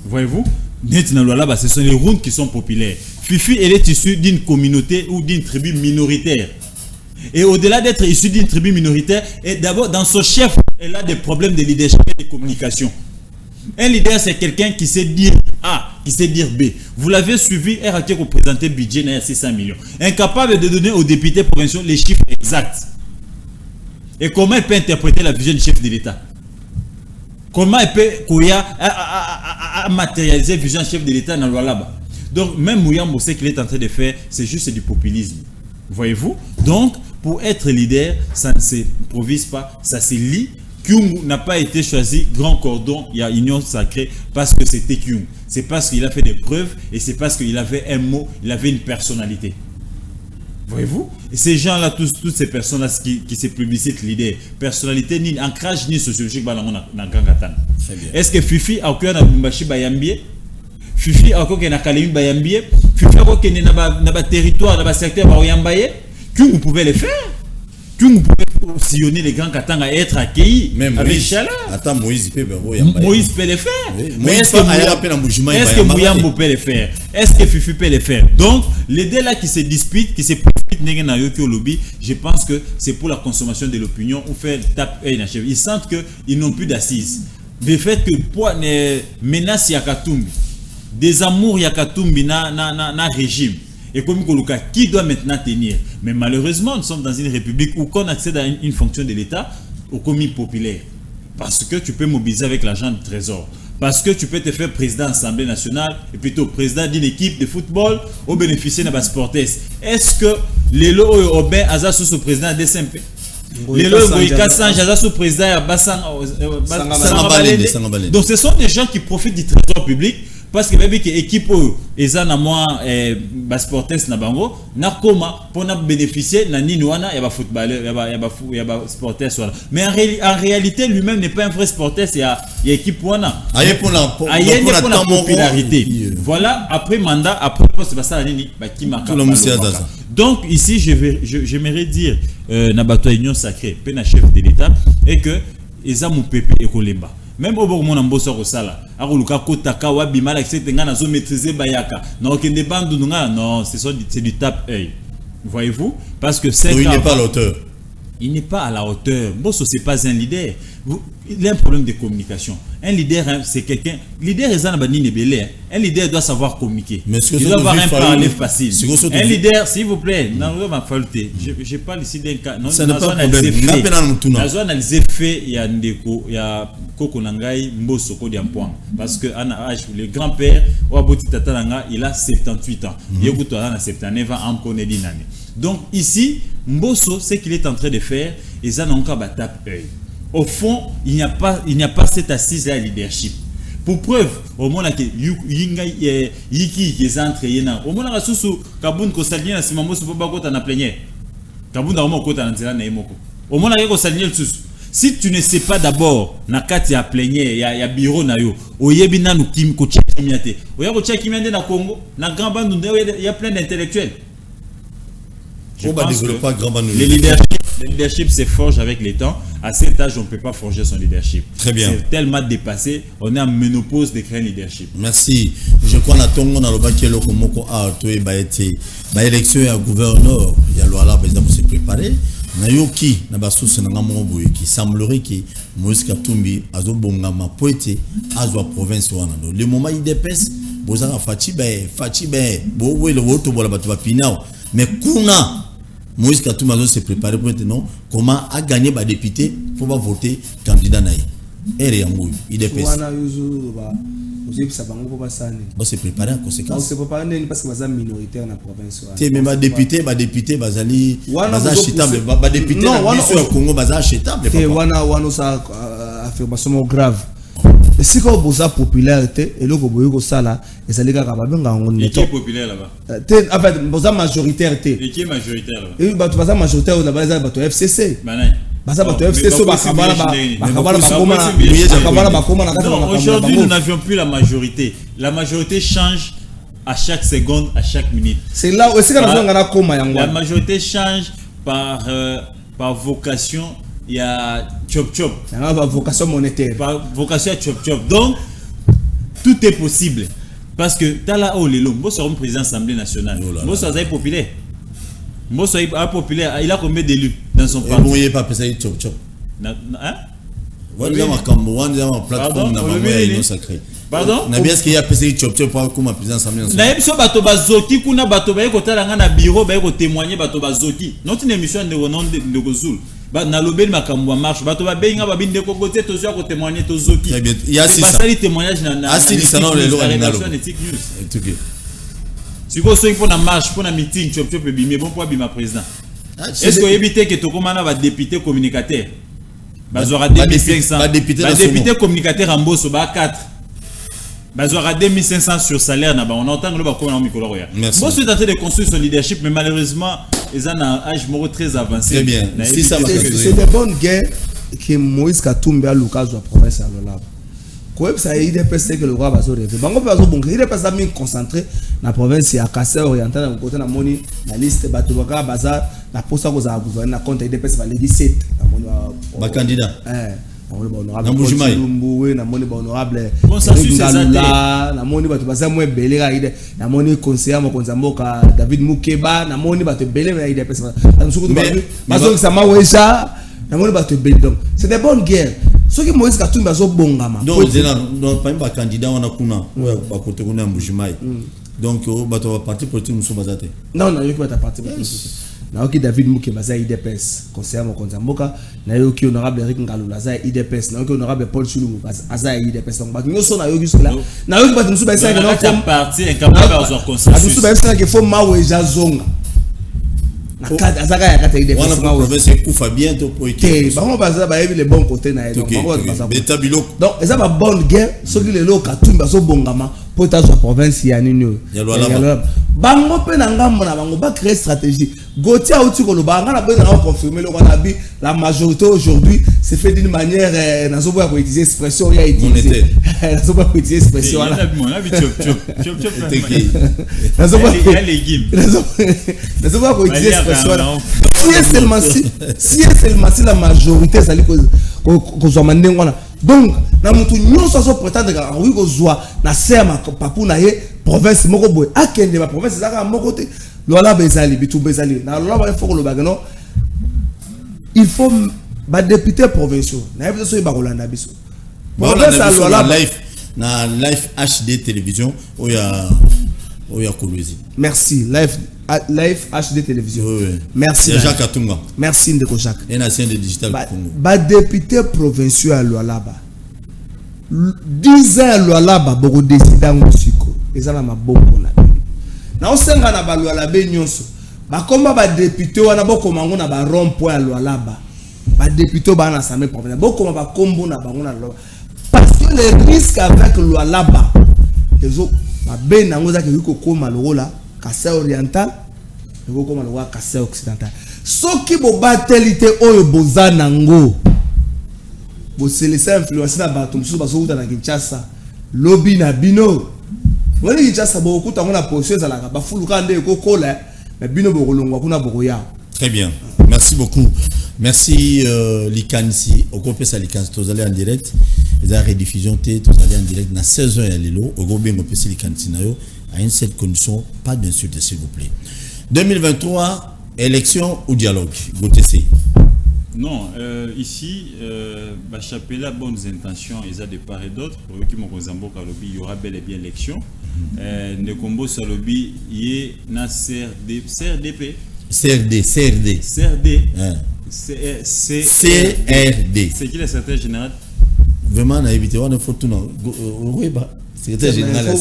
Voyez-vous? Ce sont les Rounds qui sont populaires. Fifi, elle est issue d'une communauté ou d'une tribu minoritaire. Et au-delà d'être issue d'une tribu minoritaire, et d'abord, dans son chef, elle a des problèmes de leadership et de communication. Un leader, c'est quelqu'un qui sait dire A, qui sait dire B. Vous l'avez suivi, elle qui a représenté le budget de 600 millions. Incapable de donner aux députés provinciaux les chiffres exacts. Et comment elle peut interpréter la vision du chef de l'État? Comment elle peut matérialiser la vision du chef de l'État dans le là-bas? Donc, même Mouyambo sait qu'il est en train de faire, c'est juste du populisme. Voyez-vous? Donc, pour être leader, ça ne s'improvise pas, ça se lit. Kyung n'a pas été choisi grand cordon, il y a union sacrée parce que c'était Kyung. C'est parce qu'il a fait des preuves et c'est parce qu'il avait un mot, il avait une personnalité. Voyez-vous? Et ces gens-là, toutes ces personnes-là qui se publicitent leader, personnalité, ni ancrage, ni sociologique dans Grand Katanga. Est-ce que Fifi a aucun Abumbashi Bayambie? Fifi a aucun Kalemi Bayambie? FIFA kokende na ba territoire na ba secteur ba oyambaye, que vous pouvez le faire. Que vous pouvez sillonner les grands Katanga et être accueillis avec chaleur. Attends, Moïse peut le faire. Oui. Mais est-ce que Mouyambo peut le faire? Est-ce que Fifi peut le faire? Donc, les deux là qui se disputent, qui se profitent, je pense que c'est pour la consommation de l'opinion ou faire tape et inachevé. Ils sentent qu'ils n'ont plus d'assises. Le fait que pour menace Yakatumbi, des amours Yakatumbi na régime. Et comme qui doit maintenant tenir? Mais malheureusement, nous sommes dans une république où on accède à une fonction de l'État au commis populaire. Parce que tu peux mobiliser avec l'argent du trésor. Parce que tu peux te faire président de l'Assemblée nationale et plutôt président d'une équipe de football au bénéficier de la sports. Est-ce que les lots au ben Aza sous président de SMP? Les lots Goïka Sanj Aza sous président de donc ce sont des gens qui profitent du trésor public. Parce que même que l'équipe est en moi sportif na bango na koma pour bénéficier na ninouana y a footballeur y a sportif voilà. Mais en réalité lui-même n'est pas un vrai sportif, il y a équipe wana pour la popularité. Voilà, après mandat après poste ba ça nini ba qui marque. Donc ici j'aimerais dire na bato union sacrée pena chef de l'État et que eza mon peuple ekolemba. Même au bon moment en bosso sala, aruluka kotaka wabi mal accès tenga na zo maîtriser bayaka. Non kende bandu non, c'est du tape œil. Voyez-vous? Parce que il n'est pas à la hauteur. Il n'est pas à la hauteur. Bosso c'est pas un leader. Il a un problème de communication. Un leader c'est quelqu'un. Leader est un leader doit savoir communiquer. Il doit avoir un parler facile. Un leader, s'il vous plaît, je parle ici d'un cas. Ça n'est pas un problème. La zone analysé fait il y a Ndeko, il y a Koko Nangai Mbosso Kodiampoang. Parce que le grand-père Waboti Tatalanga, il a 78 ans. Il a 79 ans en Konedinane. Donc ici, Mbosso, ce qu'il est en train de faire, ils ont encore batap œil. Au fond, il n'y a pas cette assise à leadership. Pour preuve, au moment que Yiki qui est entré, au moment où Soussou Kaboun Kosalien a Simamo Soubako t'en a plaigné. Kaboun a remonté à l'antenne Naimoko. Au moment où Kosalien le Soussou. Si tu ne sais pas d'abord, Nakati a plaigné, il y a bureau na yo, Oyebina nous Kim Kocha Kimiate. Oya Kocha Kimiate na Congo, na grand bande il y a plein d'intellectuels. Je pense que le leadership se forge avec les temps. À cet âge, on ne peut pas forger son leadership. Très bien. C'est tellement dépassé. On est en ménopause de créer un leadership. Merci. Je crois que Tongo na loba kelo komoko a toi ba été ba élection à gouverneur. Il y a loi par exemple se préparer. Na yoki na ba source na ngamo boye qui semblerait que Moïse Katumbi azo bonga ma poète azo province wana. Le moment il dépasse bozanga Fachi bo wele woto bola batu ba pinao. Mais kuna Moïse Katumbi a se préparé pour maintenant comment a gagné les députés pour voter candidat naï. Et il dépasse. On se préparer en conséquence. On se préparer parce que vous êtes minoritaire dans la province. Mais ma député bazali achetable, ma député au Congo bazali achetable. Wana ça affirmation grave. Si vous avez popularité et le Goboyo Sala, et ça les gars et qui est populaire là-bas? En fait, vous avez majoritaire. Et qui est majoritaire là-bas? Et vous avez majoritaire au Nabaza FCC. Aujourd'hui, nous n'avions plus la majorité. La majorité change à chaque seconde, à chaque minute. C'est là où la majorité change par vocation. Il y a chop chop. Vocation monétaire. Par vocation chop chop. Donc, tout est possible. Parce que Tala Olelo, moi je suis président de l'Assemblée nationale. Moi je suis populaire. Moi je suis populaire. Il a combien d'élus dans son parti? Vous n'avez pas pensé chop chop. Hein? Plateforme n'a sacré. Pardon? Est-ce qu'il y a pensé chop chop pour comme président de l'Assemblée nationale? Naïbso bato bazoki kuna bato ba ko tala na bureau ba ko témoigner bato bazoki. Notre émission de renom de Gozul. Ba na lobel makambo marche bato ba benga ba binde ko côté to zo ko témoigner to zoki. Très bien. Il y a c'est pas témoignage na asili sana le loi na lo. Si vous soyez pour la marche pour la meeting chop chop bimé bon pour bima président. Est-ce que éviter que to komana ba député communicateur bazora 2500 ba député communicateur en bosso ba 4 bazora 2500 sur salaire na ba on entend le ba ko na micro roya. Moi je suis en train de construire son leadership mais malheureusement ils ont un âge très avancé. Très bien. C'est de bonnes guerres que Moïse Katumbi a l'occasion de la province à l'Olab. Quoi ça IDPS c'est que le roi va se rêver. Bango pas bon IDPS a mis concentré la province à Kassai oriental na côté na moni la liste bato baka bazar na posa ko za gouverner na compte IDPS va les 17 na moni ba candidat honorable Mboué na moni honorable na moni bato baza mo belé ga ide na moni conseiller mo konzamboka David Mukeba na moni bato belé na IDPS na suku bazo sama weja na moni bato belé donc c'est des bonnes guerres. Ce qui Moïse Katumbi bazo bongama donc pas un candidat on a kuna ba côté kuna Mbujimai donc bato parti politique muso bazate non yo ki bata parti politique na yoki David Mukeba za IDPS conseiller mo konzamboka na yoki honorable Eric Ngalula za IDPS na yoki honorable Paul Chulungu za IDPS donc ba nyoso na yoki cela na yoki bato muso ba isa que non parti incapable à avoir consensus muso ba isa que faut mawe ja zonga na kata azaka ya kata IDPS on a province kufa bien to pour que bango baza ba yebi les bons côtés na donc bango baza donc eza ba bonne guerre soki le lo Katumbi bazo bongama pour ta province ya nini bango pe na ngambo na bango ba créer stratégie Gauthier outi ko lo banga na besoin de confirmer le Rwanda la majorité aujourd'hui c'est fait d'une manière nazo boya ko utiliser expression ya utiliser nazo boya ko utiliser expression là nazo boya ko utiliser expression là si seulement si la majorité ça li ko zo mande ngona donc na mutu nyonso so prétendre ka oui ko zwa na sema papu na ye province moko boy akende ba province zaka moko te lola bezali bitu bezali na lola ba faut ko lo bagano il faut ba député provinciaux na biso so ba kolanda biso province a lola na live HD télévision oya Kolwezi merci live HD télévision merci Jacques Katunga merci Ndeko Jacques et nation de digital Congo ba député provinciaux à lola ba 10 ans lola ba boko décider ngosiko ezala mabombo na na osenga na balwa la be nyonso bakomba ba député wana bokoma ngo na ba rond point à Lualaba ba député ba na assemblée provinciale bokoma ba kombo na bango na Lualaba parce que le risque avec Lualaba ezo ba be na ngo za ke ko koma lokola Kassai oriental ko koma lokola Kassai occidental soki bo batelité oyo bozana ngo bo se laisser influencer na bato mususu bazo uta na Kinshasa lobby na bino wani Kinshasa bo okuta ngona position za la ba fuluka nde ko kola mais bino bo kolongwa kuna boko ya. Très bien, merci beaucoup. Merci Likansi au groupe ça Likansi tous allez en direct les rediffusion t tous allez en direct na 16h ya lelo au groupe bien PC Likansi na yo à une seule condition pas d'insulte s'il vous plaît. 2023 élection ou dialogue GOTC. Non, ici, Chapela bonnes intentions, ils ont de part et d'autre. Il y aura bel et bien élection. Nekombo Salobi, il y a CRDP. CRD. C'est qui le secrétaire général? Vraiment, on a évité, on a fait tout. Secrétaire général de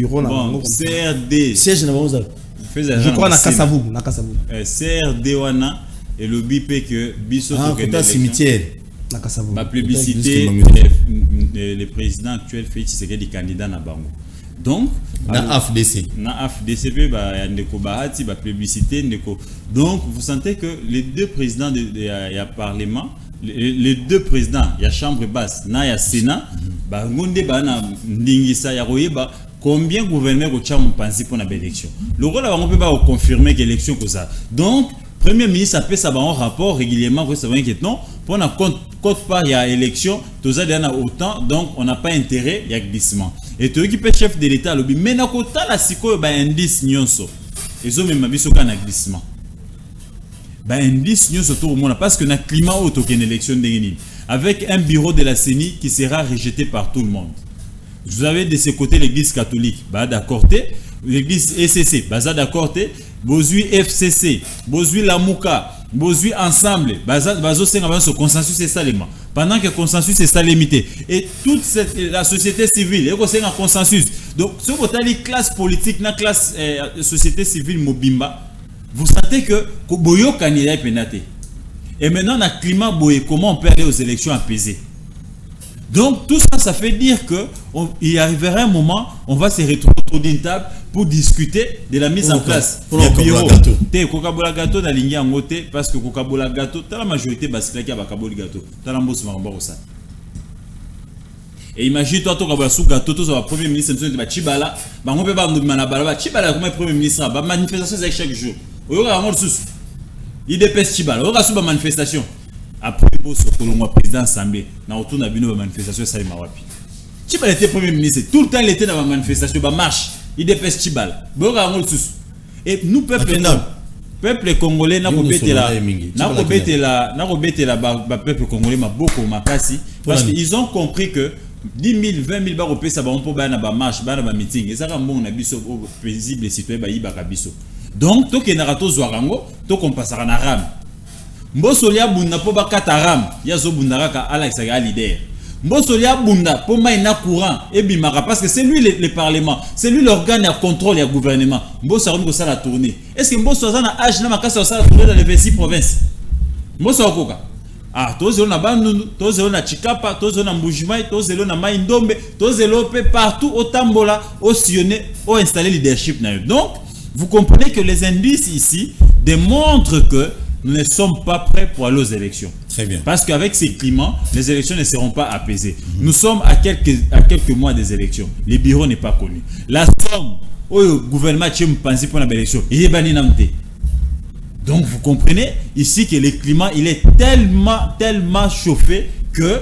Bon, CRD. Siège dans je crois na Kasavu. CRD wana et le BIP que biso au cimetière na Kasavu. Ma plébiscité le président actuel Félix Tshisekedi candidat na bango. Donc na AFDC ba ndeko bahati ba plébiscité ndeko. Donc vous sentez que les deux présidents ya parlement les deux présidents ya chambre basse na ya sénat ba ngonde ba na ndingisa ya royeba combien gouverneur au tcham pensi pour la élection. Le rôle on peut pas confirmer que l'élection que ça. Donc premier ministre a fait ça en rapport régulièrement pour savoir que non pour na compte pas il y a élection tout ça il y en a autant donc on n'a pas intérêt il y a glissement. Et tu qui peut chef de l'état lobby mais na kota la siko ba indice nyonso. Ezo même biso kana glissement. Ba indice nyonso tout le monde parce que na climat auto qu'une élection d'engini avec un bureau de la CENI qui sera rejeté par tout le monde. Vous avez de ce côté l'église catholique, bah d'accord, l'église ECC, bah d'accord, Bozui FCC, Bozui Lamouka, Bozui Ensemble, bah ce consensus est salement. Pendant que le consensus est salimité et toute la société civile, c'est un consensus. Donc, si vous avez une classe politique, une classe société civile mobimba, vous sentez que Boyo candidat est pénaté. Et maintenant, dans le climat boye, comment on peut aller aux élections apaisées? Donc tout ça, ça fait dire qu'il arrivera un moment, on va se retrouver autour d'une table pour discuter de la mise en place du bureau. Coca-Cola gâteau dans l'India en côté parce que Coca-Cola gâteau, la majorité basque qui a Coca-Cola gâteau, la mbosse maramba ça. Et imagine toi to ka sous gâteau to ça premier ministre de Chibala, ba ngombe ba ndumana ba Chibala comme premier ministre ba manifestation chaque jour. Oyo ka ngor sous. Il dépêche Chibala, oyo ka sous ba manifestation. Après bosso kolongwa président assemblée na autour na bino ba manifestation ça mawapi. Chibala était premier ministre, tout le temps il était dans la manifestation ba marche. Il dépêche Chibala. Oyo ka ngor sous. Et nous peuple congolais na kobetela peuple congolais ma beaucoup makasi parce qu'ils ont compris que 10 000 20 000 ba kopesa ba mpo ba na ba marche ba na ba meeting ezaka mbongo na biso paisible citoyen ba yibaka biso donc to kenaka to zwarango to kompasaka na ram mboso lia bunda po ba kata ram ya zo bundaka ka Alex ga leader mboso lia bunda po mai na courant et bimaka parce que c'est lui le parlement, c'est lui l'organe de contrôle du gouvernement. Mboso a ça la tournée. Est-ce que mboso a na âge na makasa ça la tournée dans les 26 provinces? Mboso akoka. Ah, tozelo na Bandundu, tozelo na Chikapa, tozelo na Mbujimai, tozelo na Maïndombe, tozelo pe partout au Tambola, au Sionné, au installer leadership na. Donc, vous comprenez que les indices ici démontrent que nous ne sommes pas prêts pour aller aux élections. Très bien. Parce qu'avec ces climats, les élections ne seront pas apaisées. Nous sommes à quelques mois des élections. Le bureau n'est pas connu. La somme au gouvernement qui pense pour l'élection, il est banni. Donc vous comprenez ici que le climat il est tellement chauffé que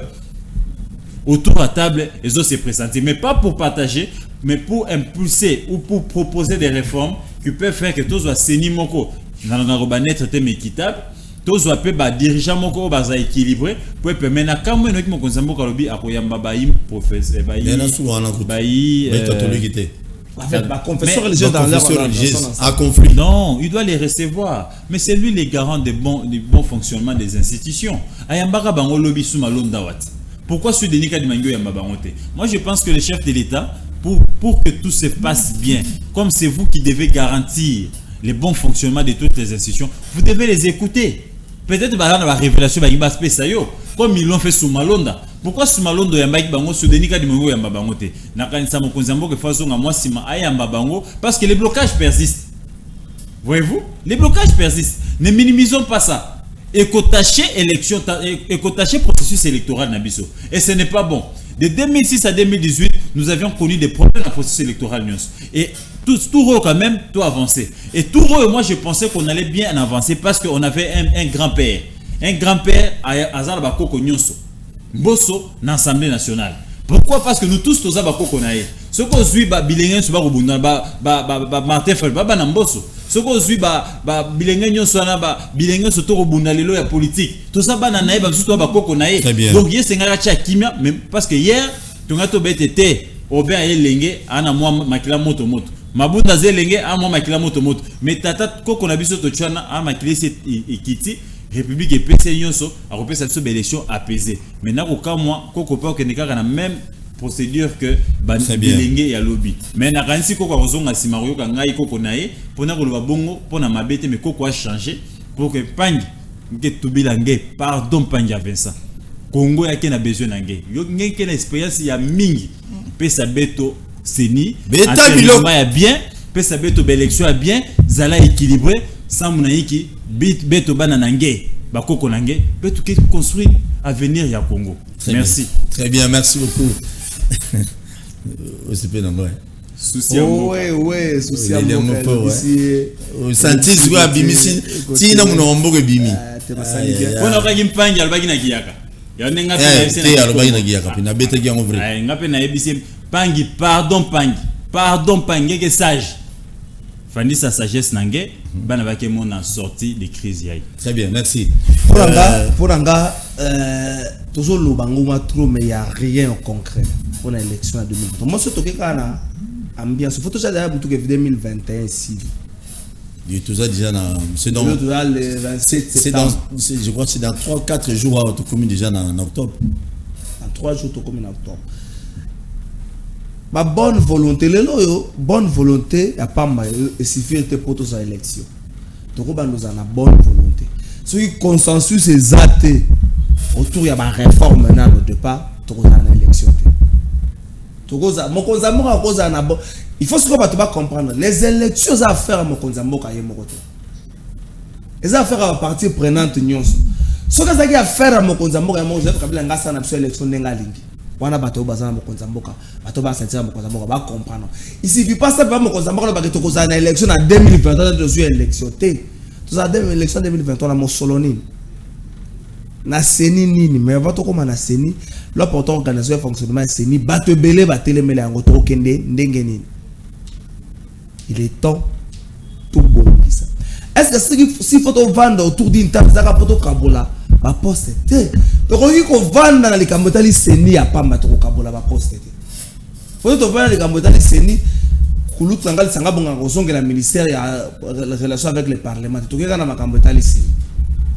autour de la table, les autres se présentent. Mais pas pour partager, mais pour impulser ou pour proposer des réformes qui peuvent faire que tout soit saigné moko. Dans le être équitable, tous les dirigeants moko baza équilibré pour permettre à quand même nous konzambo kalobi akoyamba baïm professeur baïm confesseur religieux dans leur à conflit. Non, il doit les recevoir, mais c'est lui le garant du bon fonctionnement des institutions. Ayambaka bango lobi sous malonda wat. Pourquoi ce dénica di mangyo yamba bangote? Moi je pense que le chef de l'État pour que tout se passe bien, comme c'est vous qui devez garantir le bon fonctionnement de toutes les institutions, vous devez les écouter. Peut-être dans la révélation comme ils l'ont fait sous Malonda. Pourquoi sous Malonda yamba bango sous denika di mongo yamba bangote? Na kanisa mo konzambo ke façon nga moi sima ayamba bango parce que les blocages persistent. Voyez-vous? Les blocages persistent. Ne minimisons pas ça. Écotacher élection, écotacher processus électoral nabiso. Et ce n'est pas bon. De 2006 à 2018, nous avions connu des problèmes dans le processus électoral. Et tout quand même, tout avancé. Et tout moi je pensais qu'on allait bien avancer parce qu'on avait un grand-père. Un grand-père à Azarbako Nyonso. Bosso, dans l'Assemblée nationale. Pourquoi? Parce que nous tous, tous Azarbako Konae. Ce qu'on suit, Bilingue, Martin Felba, Namboso. Ce qu'on suit, Bilingue, Nyonso, Bilingue, Sotoro Bundalelo, la politique. Tout ça, Bananae, Bako Konae. Donc, hier, c'est un Kimia, parce que hier, tu as tout été. Oben aye lenge ana mwa makila moto mabunda ze lenge a mwa makila moto mais tata koko na biso to tchana a makila se ekiti république epese nyonso a repesa so élection apaisée maintenant ko kamwa koko pa ke nekaka na même procédure que lenge ya lobby mais na kanisi koko kozonga sima koyoka ngai koko nae pona ko loba bongo pona mabete mais koko a changer pour que pangi nke tubilange pardon pangi Vincent Congo yake na besoin nange yo ngeke na expérience ya mingi pesa beto seni entraînement ya bien pesa beto élection ya bien zala équilibré sans munaiki beto bana nange bakoko nange beto qui construire avenir ya Congo. Merci. Très bien, merci beaucoup. OCP nango. Souci ouais, souci à moi santi sur abimisi tina munombo ke bimi. Bona ka gimpangi albagi na kiyaka. Ya nenga pe albagi na kiyaka pina beta ki ngomvre. Ay ngape na ebisi pangi pardon pangi que sage. Fandi sa sagesse nange bana bake mon en sortie de crise yayi. Très bien, merci. Pour anga toujours le bango trop mais il y a rien en concret pour l'élection en 2020. Moi surtout que kana ambiance photo ça d'ailleurs pour 2021 ici. Il tout ça déjà dans c'est dans le 27 septembre. Je crois que c'est dans 3-4 jours tu commis déjà en octobre. En 3 jours tu commis en octobre. Ma bonne volonté bonne volonté a pas mal et suffit de pour toutes les élections. Donc on nous en a bonne volonté. Ce qui consensus exact autour y a ma réforme maintenant au départ tu as une élection. Il faut ce qu'on va comprendre. Les élections à faire mon konzamboka yemokoto. Les affaires à partir prenante nyonso. Ce que ça a faire mon konzamboka yemokoto kabila ngasa na élection nengalingi. wana bato bazana mokonza mboka bato ba sentir mokonza mboka ba comprendre ici vi pas ça ba mokonza mboka ba to kozana élection en 2023 to sur élection té to za élection 2023 na mosoloni na seni nini mais va to koma na seni l'important organisation fonctionnement seni bato belé ba telemele yango to kende ndenge nini il est temps tout bon ça est-ce que si faut vendre autour d'une table ça va poto kabola ba poste té to ko vendre na likambotali seni ya pamba to kabola ba poste té faut to vendre likambotali seni kulutu ngali sanga bonga kozongela ministère ya relation avec le parlement to keka na makambotali seni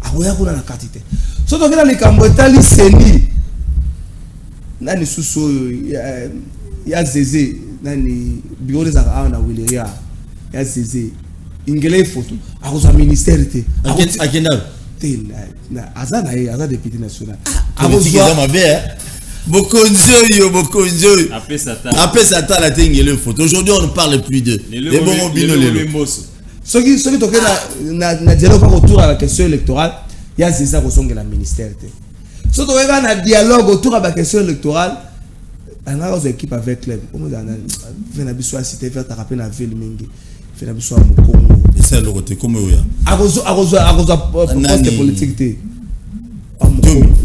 akoya kuna na katite so to kena likambotali seni nani susu ya zeze nani biore za ana wileria ya zeze ingele photo akoza ministère te akenda te na azana aza député national akoza mabe bokonzo après ça la tingele photo aujourd'hui on ne parle plus de les bons bino lelo ce qui toke na dialogue autour à la question électorale ya zeza kosongela ministère te so to weka na dialogue autour à la question électorale on a une équipe avec club comme dans vena biso cité faire taper na ville mingi vena biso a mokongo et c'est le côté comme oya akozo poste politique te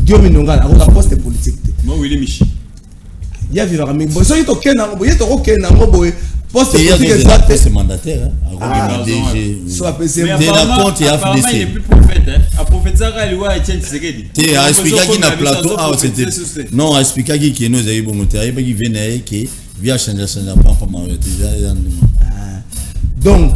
Dieu minonga akozo poste politique te moi Willy Michi ya vivra mingi so to kena ngo to ko kena ngo boy poste politique exact c'est mandataire DG so apese mais la compte et FDC il est plus prophète a prophétisera liwa Etienne Tshisekedi te a expliqué qui na plateau c'était non a expliqué qui nous a eu bon terrain qui venait qui via changer pas déjà donc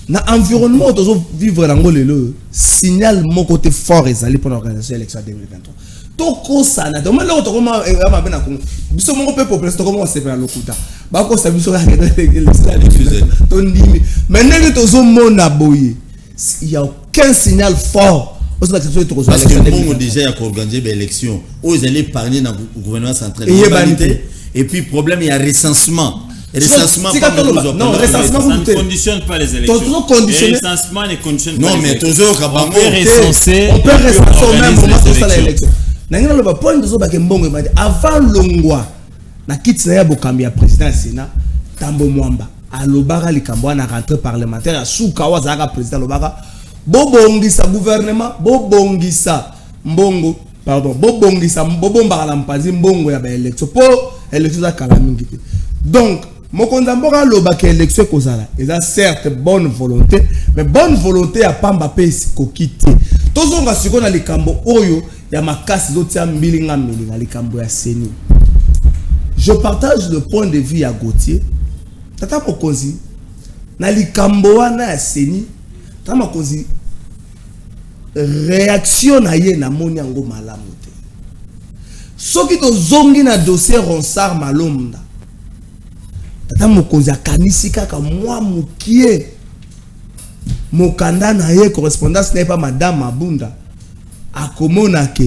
na environnement to vivre na ngolelo signal mon côté fort ezali pour l'organisation élection 2023 to ko sana to mala to koma ma bena ko biso mon peu populaire to koma se faire lokuta ba ko sa biso ka to ndimi mais ndenge to zo mona boye il y a aucun signal fort parce que bon déjà ya ko organiser l'élection aux allez parler dans le gouvernement central et puis problème il y a recensement non, recensement ne conditionne pas les élections. Recensement ne conditionne pas. Non, mais toujours on peut recenser au même moment que ça l'élection. Nangina le point de zoba kembongo madi avant longwa na kitsa ya bokambi ya président Sénat Tambo Mwamba alobaka likambo na rentrée parlementaire ya suka wazaka président lobaka bobongisa gouvernement bobongisa mbongo pardon bobongisa bobomba la mpazi mbongo ya ba élection po élection za kala mingi. Donc mokonza mboka loba ke élection kozala eza certes bonne volonté mais bonne volonté ya pamba pesi kokite tozonga siko na likambo oyo ya makasi zotia mbilinga mbilinga likambo ya seni. Je partage le point de vue à Gauthier tata mokonzi na likambo wana ya seni tata mokonzi réaction na ye na moni yango malamu te soki tozongi na dossier Ronsard Malonda tata mokonzi akanisi kaka mwa mukie mokanda na ye correspondance n'est pas madame Mabunda akomona ke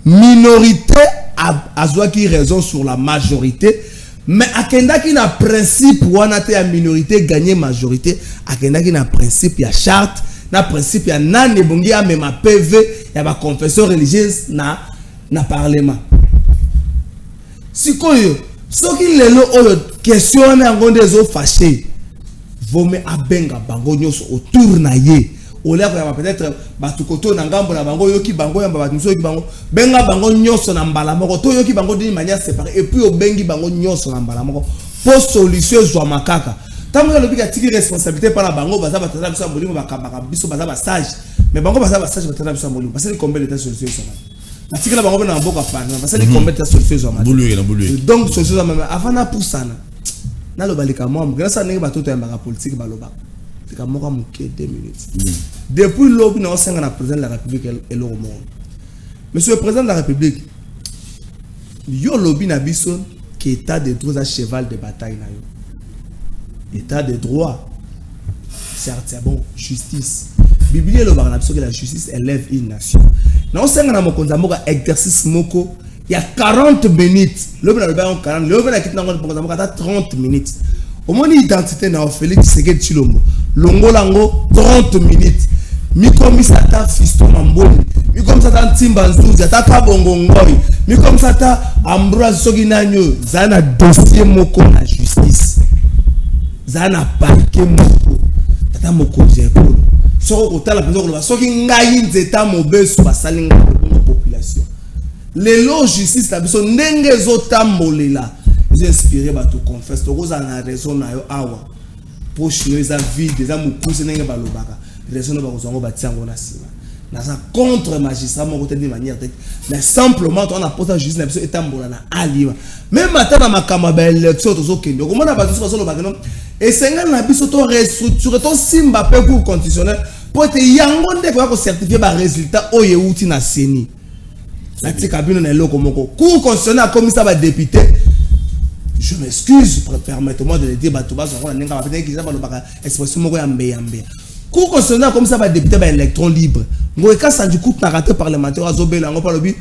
minorité a qui raison sur la majorité mais akenda ki na principe wana te ya minorité gagner majorité akenda ki na principe ya charte na principe ya nane bongi ya même PV ya ba confession religieuse na parlement sikoyo soki lelo oyo question na ngonde zo fâché vome abenga bango nyoso autour na ye olia ko ya peut-être batukoto na ngambo na bango yoki bango ya batumiso yoki bango benga bango nyoso na mbala moko to yoki bango d'une manière séparée et puis obengi bango nyoso na mbala moko pour solution zwa makaka tango ya lobika tiki responsabilité para bango baza batata biso molimo bakabaka biso baza ba sage mais bango baza ba sage batata biso molimo parce que combien de temps solution ça na tiki la bango na mboka pana parce que combien de temps solution ça donc solution ça avant na pour ça na lo balika moi grâce à nenge batoto ya mbaka politique baloba tika moka muke 2 minutes depuis lobby na osenga na président de la République et le monde monsieur le président de la République yo lobby na biso que état de droit à cheval de bataille na yo état de droit certes c'est bon justice bible le bar na biso que la justice élève une nation na osenga na mokonza moka exercice moko il y a 40 minutes lobby na lobby 40 lobby na kitna mokonza moka 30 minutes au moins identité na Félix Tshisekedi Tshilombo longo lango 30 minutes mi comme ça ta Fiston Mamboli mi comme ça ta Ntimba Nzuzi ta Kabongo Ngoy mi comme ça ta Ambroise Soginanyo zana dossier moko na justice zana parquet moko tata moko zepolo soko kotala penzo koloba soki ngai nzeta mobesu basalinga na population lelo justice la biso ndenge ezotambolela inspiré bato confesse tokoza na raison na yo awa poche no eza vide eza mokuse ndenge balobaka raison no bakozango batiango na sima naza contre magistrat moko te de manière te mais simplement on a porté justice na biso etambola na alima même ata na makambo ba élection tozokende okomona bato bazolobaka non esenga na biso to restructurer to simba pe cour constitutionnel pour te yango ndeko ko certifier ba résultat oye outi na seni la tikabino na eloko moko cour constitutionnel comme ça ba député. Je m'excuse, permettez-moi de le dire, Batouba, on a peut-être qu'ils ont expression moko ya mbeyambe. Cour constitutionnel comme ça va député ba électron libre. Ngoeka ça du coup narrateur parlementaire azobela ngo palobi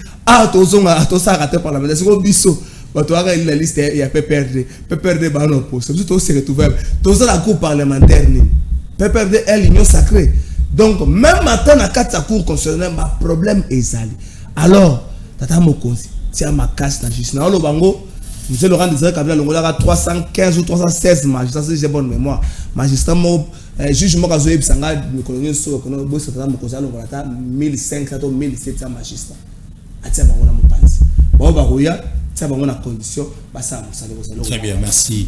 tozonga to ça raté parlementaire c'est biso. Batouba la liste ya PPRD ba no poste. Surtout to se retrouver. To ça la cour parlementaire ni. PPRD est l'union sacrée. Donc même matin na kata cour constitutionnel ma problème ezali. Alors tata mokonzi, tia makasi na justice na lo bango. Monsieur Laurent Désiré Kabila Longola 315 ou 316 magistrats, si j'ai bonne mémoire. Magistrat, juge Mokazo Ebsanga, le colonel Soro, le colonel Bossata, Mokosa Longola, 1500 ou 1700 magistrats. Atia Bango na Mopanzi. Bon, Barouya, Tia Bango na condition, Bassa, très bien, merci.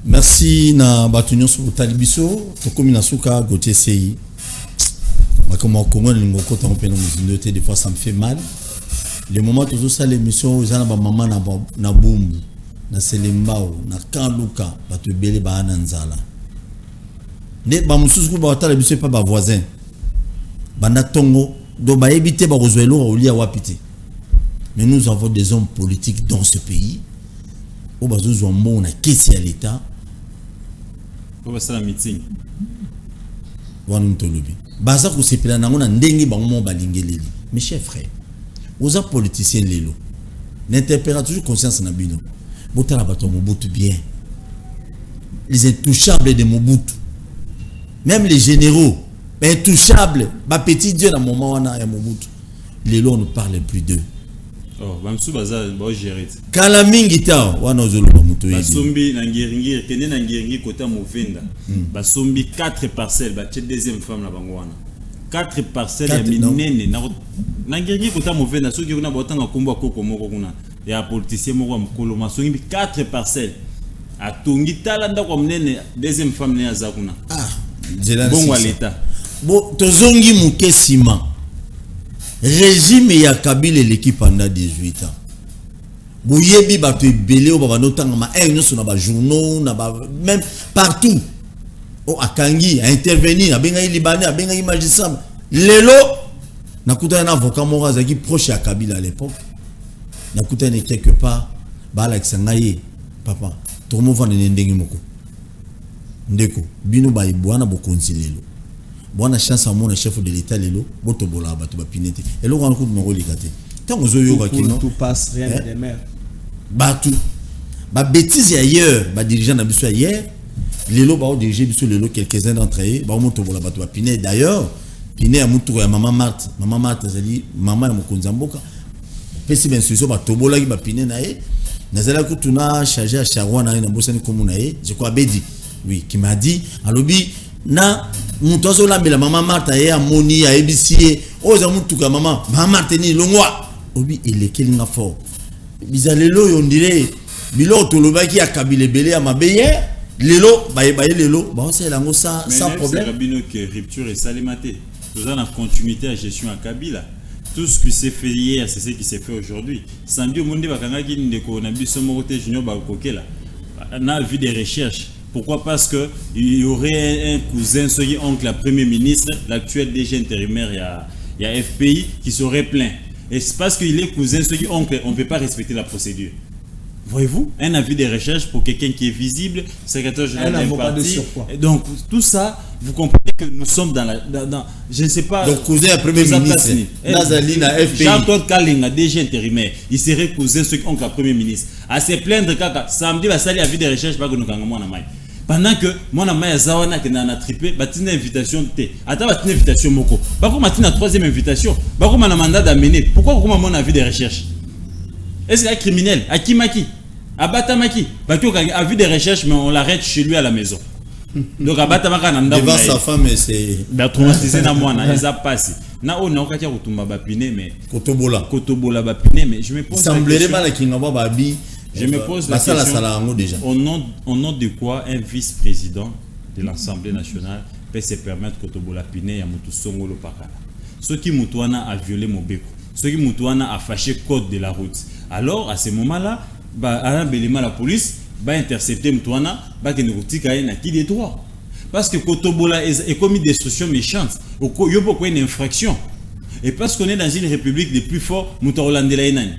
Merci na Batunyon sur Talibiso, Tokomi Nasuka, Gauthier CI. Comme au Congo, des fois ça me fait mal. Le moment où ça l'émission, ils ont ba maman na bumbu, na selembao, na kanduka, ba te belé ba nanzala. Ne ba mususu ba tala biso pas ba voisin. Banda tongo do ba éviter ba rozwelo au lia wapité. Mais nous avons des hommes politiques dans ce pays. Au bazozo mbon na kesi à l'état. Au ba sala meeting. Wanu tolobi. Baza ko sepela na ngona ndenge ba mo balingeleli. Mes chers frères, aux politiciens lelo n'interpellera toujours conscience na bino botala bato Mobutu bien les intouchables de Mobutu même les généraux intouchables ba petit dieu na moment wana ya Mobutu lelo on ne parle plus d'eux oh bamsu baza ba gérer kala mingi ta wana ozoloba muto yebi basombi na ngiringi kene na ngiringi kota Movenda basombi 4 parcelles ba tche deuxième femme na bango wana 4 parcelles ya minene na ngiringi kota Movenda soki kuna botanga kombo akoko moko kuna ya politicien moko mukolo masongi 4 parcelles atongi tala ndako minene deuxième femme ne aza kuna bon wa l'état bon tozongi muke sima régime ya Kabila l'équipe pendant 18 ans boyebi bato ebele o baba notanga ma nyonso na ba journaux na ba même partout o akangi a intervenir abenga libanais abenga magistrat lelo nakuta na avocat moko azaki proche à Kabila à l'époque nakuta ne quelque part bala kisangaye papa tomo vana ndenge moko ndeko bino ba ibwana bokonzi lelo bwana chance à mon chef de l'état lelo botobola bato ba pinete elo kana ku no likate tango zo yoka kino tout passe rien de mer batu ba bêtise ailleurs ba dirigeant na biso ailleurs lelo ba diriger biso lelo quelques-uns d'entre eux ba motobola bato ba pinete d'ailleurs Piné a mutu ya maman Marthe zali maman ya mokonza mboka pesi ben solution ba tobola ki ba piné na ye nazala ko tuna chargé à charwa na bosani komu na ye je crois Bedi oui qui m'a dit alobi na mutu azo lambela maman Marthe ya moni ya ebisi o za mutu ka maman Marthe ni longwa obi elekelinga fort bizalelo yo ndire bilo tolobaki ya Kabila belé ya mabeye lelo baye lelo ba on lango ça sans problème rabino que rupture et salimate tout ça en continuité à gestion à Kabila tout ce qui s'est fait hier c'est ce qui s'est fait aujourd'hui samedi au monde bakanga ki ndeko na biso moko junior ba kokela na vu des recherches pourquoi parce que il y aurait un cousin celui oncle la premier ministre l'actuel DG intérimaire il y a FPI qui serait plaint et c'est parce qu'il est cousin celui oncle on peut pas respecter la procédure. Voyez-vous, un avis de recherche pour quelqu'un qui est visible, secrétaire général d'un parti. Donc, tout ça, vous comprenez que nous sommes dans je ne sais pas. Donc, cousin à premier ministre, Nazalina, FPI. Jean-Claude Kalinga, DG intérimaire, il serait cousin ceux qui ont le premier ministre. À se plaindre, samedi, va salir avis de recherche, pas que nous avons. pendant que mwana maya zawana ke na trippé batina invitation té ata batina invitation moko bako matina troisième invitation bako na mandat d'amener pourquoi comment mon avis de recherche est-ce qu'il est criminel akimaki abatamaki bako avis de recherche mais on l'arrête chez lui à la maison donc abatamaka na ndako devant sa femme c'est traumatisé na mwana eza passé na on a okatia kutumba bapine mais kotobola bapine mais je me pose semblerait mal qu'il n'ava pas babi. Je me pose la question, déjà. Au nom de quoi un vice-président de l'Assemblée nationale peut se permettre que Tobola Pine ya mutu songolo pakala. Ce qui Moutouana a violé Mobeko, ce qui Moutouana a fâché code de la route. Alors à ce moment-là, Alain Belema la police va intercepter Moutouana, va que Neroutika ait qui des droits. Parce que Kotobola est commis des destruction méchante, il y a une infraction. Et parce qu'on est dans une république des plus forts, Moutouana Nani.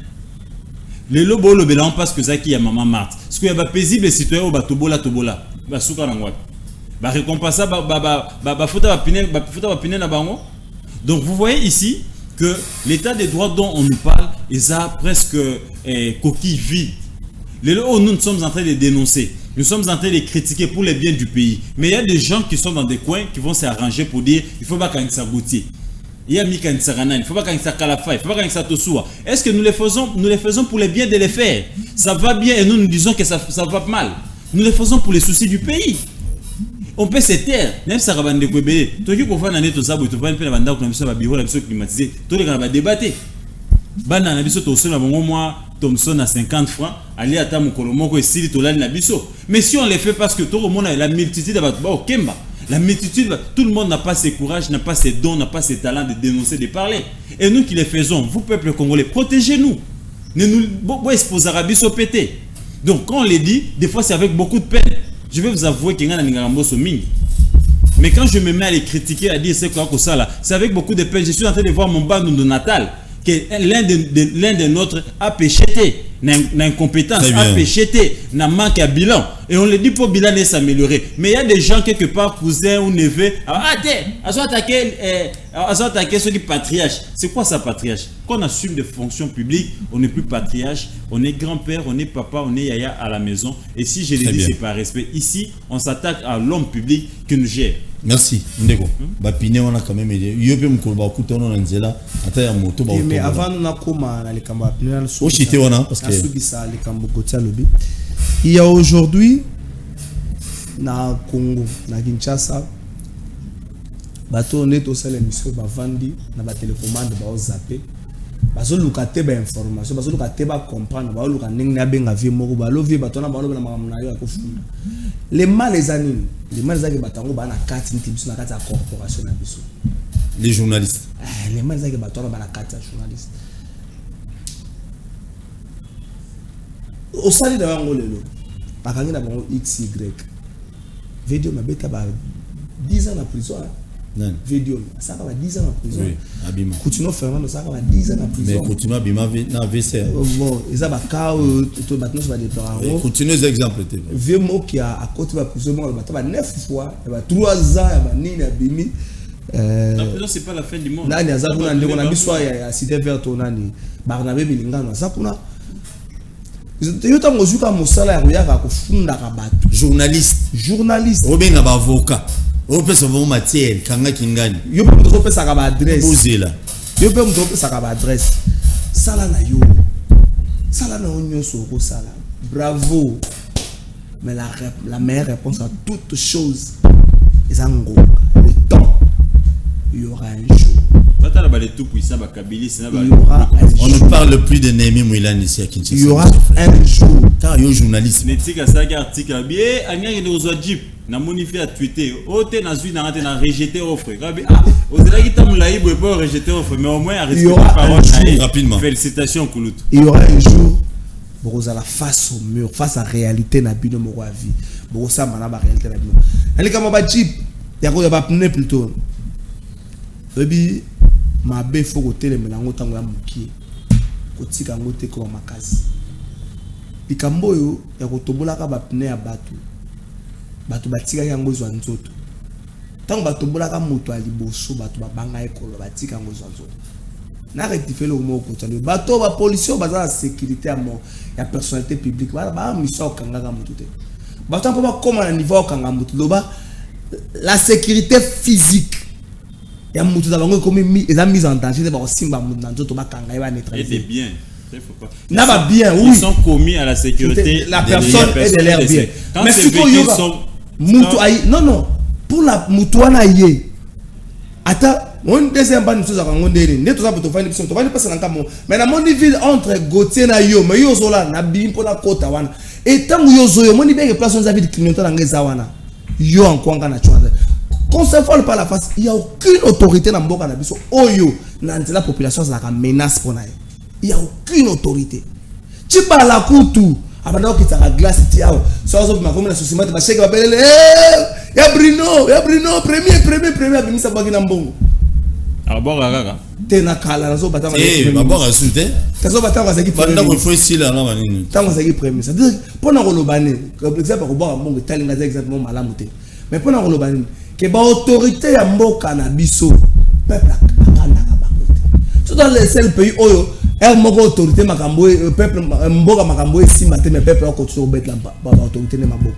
Le lobo le bélan parce que Zaki a maman Marthe. Ce qu'il y a paisible citoyen au batobola tobola. Basuka nangwa. Ba récompensa ba fouta pinen na bango. Donc vous voyez ici que l'état des droits dont on nous parle est à presque coquille vide. Nous sommes en train de dénoncer. Nous sommes en train de critiquer pour le bien du pays. Mais il y a des gens qui sont dans des coins qui vont s'arranger pour dire il faut pas qu'on s'aboutier. Il y a Mika Nsarana, il ne faut pas qu'il y ait Kalafa, il ne faut pas qu'il y ait Tosua. Est-ce que nous les faisons pour le bien de les faire? Ça va bien et nous disons que ça va mal. Nous les faisons pour les soucis du pays. On peut se taire. Même ça va de Kwebele. Toi qui comprends l'année tout ça, tu vas faire la bande qu'on a besoin de bureau, la besoin climatisé. Toi les gars va débattre. Bana na biso to sona bongo moi Thomson à 50 francs, aller à Tamukolomo et Sili to la na biso. Mais si on les fait parce que tout le monde a la multitude de Kemba. La multitude, tout le monde n'a pas ce courage, n'a pas ces dons, n'a pas ces talents de dénoncer, de parler. Et nous qui les faisons, vous peuple congolais, protégez-nous. Ne nous exposez à Rabiso pété. Donc quand on les dit, des fois c'est avec beaucoup de peine. Je vais vous avouer qu'il y a un Ningarambo Soming. Mais quand je me mets à les critiquer, à dire c'est quoi que ça là, c'est avec beaucoup de peine. Je suis en train de voir mon bande de natal que l'un des nôtres a péché, l'incompétence, a péché, n'a manque à bilan. Et on le dit pour bilan de s'améliorer. Mais il y a des gens quelque part, cousins ou neveux, à attaquer ceux qui patriarches. C'est quoi ça patriarche? Quand on assume des fonctions publiques, on n'est plus patriarche, on est grand-père, on est papa, on est yaya à la maison. Et si je le dis, c'est par respect. Ici, on s'attaque à l'homme public qui nous gère. Merci Ndeko. Bapine on a quand même aidé. Yope mkolba kutono na nzela ata ya moto ba. Mais avant nous na koma na lekamba pine na so. Ochité wana parce que suki sa lekambo kotia lobi. Il y a aujourd'hui na Congo, na Kinshasa bato on est au seul émission ba vandi na ba télécommande ba zappé. Bazo lukate ba information, bazo lukate ba comprendre, ba luka ndenge na benga vie moko ba lo vie bato na ba lo na makamna yo akofunda. Les mal les animes, les mal les batango ba na carte ntibiso na carte ya corporation na biso. Les journalistes. Les mal les bato ba na carte ya journaliste. Au sali da bango lelo. Bakangi na bango XY. Video ma beta ba 10 ans en prison. Video ça va 10 ans en prison. Oui, Abima. Coutinho Fernando ça va 10 ans en prison. Mais Coutinho Abima na VC. Bon, ils ont ka to maintenant ça va dépendre. Coutinho des exemples té. Vieux mot qui a côté va prison bon ba 9 fois, ba 3 ans ba nini abimi. La prison c'est pas la fin du monde. Nani azakuna ndeko na biso ya cité verte nani. Barnabé Bilingano azakuna. Yo tango zuka mosala ya koyaka kofunda ka bato. Journaliste. Obenga ba avocat. On peut savoir matière kanga kingani. Yo peut me ça ka adresse. Bozela. Yo peut me ça ka adresse. Sala na yo. Sala na onyo soko sala. Bravo. Mais la meilleure réponse à toute chose est Zango. Le temps. Il y aura un jour. On ne parle plus de Némi Mouilan ici à Kinshasa. Il y aura un jour. Car il y a un journaliste. Na monifié à Twitter, ote na zui na rejeté offre. Ah, osela kita mulaïbo et pas rejeter offre, mais au moins arrêter parole rapidement. Félicitations Koulout. Il y aura un jour boza la face au mur, face à réalité na bino mo vie. Boza mana ba réalité na bino. Ali kama ba jeep, ya ko ya ba pneu plutôt. Ebi ma be fo ko tele melango tango ya mukie. Ko tika ngote ko makasi. Likambo yo ya ko tobola ka ba pneu ya batu. Bato batika yango zwa nzoto tango bato bolaka moto ali boso bato babanga ekolo batika yango zwa nzoto na rectifier le moko talo bato ba police baza sécurité ya personnalité publique ba mission kangaka moto te Bato pour pas comment à niveau kangamutu loba la sécurité physique. Ya mutu da bango comme mise en danger de ba simba mutu na nzoto ba kanga ba neutraliser. Et des biens. N'a pas bien, oui. Ils sont commis à la sécurité. La personne est de l'air bien. Mais si vous avez non, pour la mutuana yé. Attends, on deuxième pas nous sommes à Rangondé. N'est tout ça pour te faire une émission. Tu vas ne passer dans le camion. Mais dans mon ville entre Gauthier et Yo, mais Yo Zola, n'a bien pour la côte à Wana. Et tant que Yo Zoyo, mon niveau de place on a vu de clignotant dans les Awana. Yo en quoi on a choisi. Qu'on se vole par la face, il n'y a aucune autorité dans le Boka Nabiso. Oh yo, la population c'est la menace pour nous. Il n'y a aucune autorité. Tu parles à la couture. Avant que tu as la glace, tu as ça. Ça m'a fait la société. Tu vas chercher Gabriel. Il y a Bruno, premier. Abimi ça va gagner bon. Alors bon, gaga. T'es na kala na zo batanga. Va voir à souter. T'as zo batanga ça qui premier. Pendant qu'on fait ici là, là, manine. Tant ça qui premier. Ça dire pendant qu'on l'obane. Par exemple, on boit bon, t'as l'inga exactement malamuté. Mais pendant qu'on l'obane, que ba autorité ya mboka na biso, peuple akanda ka bangote. C'est dans les seuls pays oyo elle m'a autorité makambo peuple mboka makambo simba te mais peuple a continué au bet la autorité ne maboko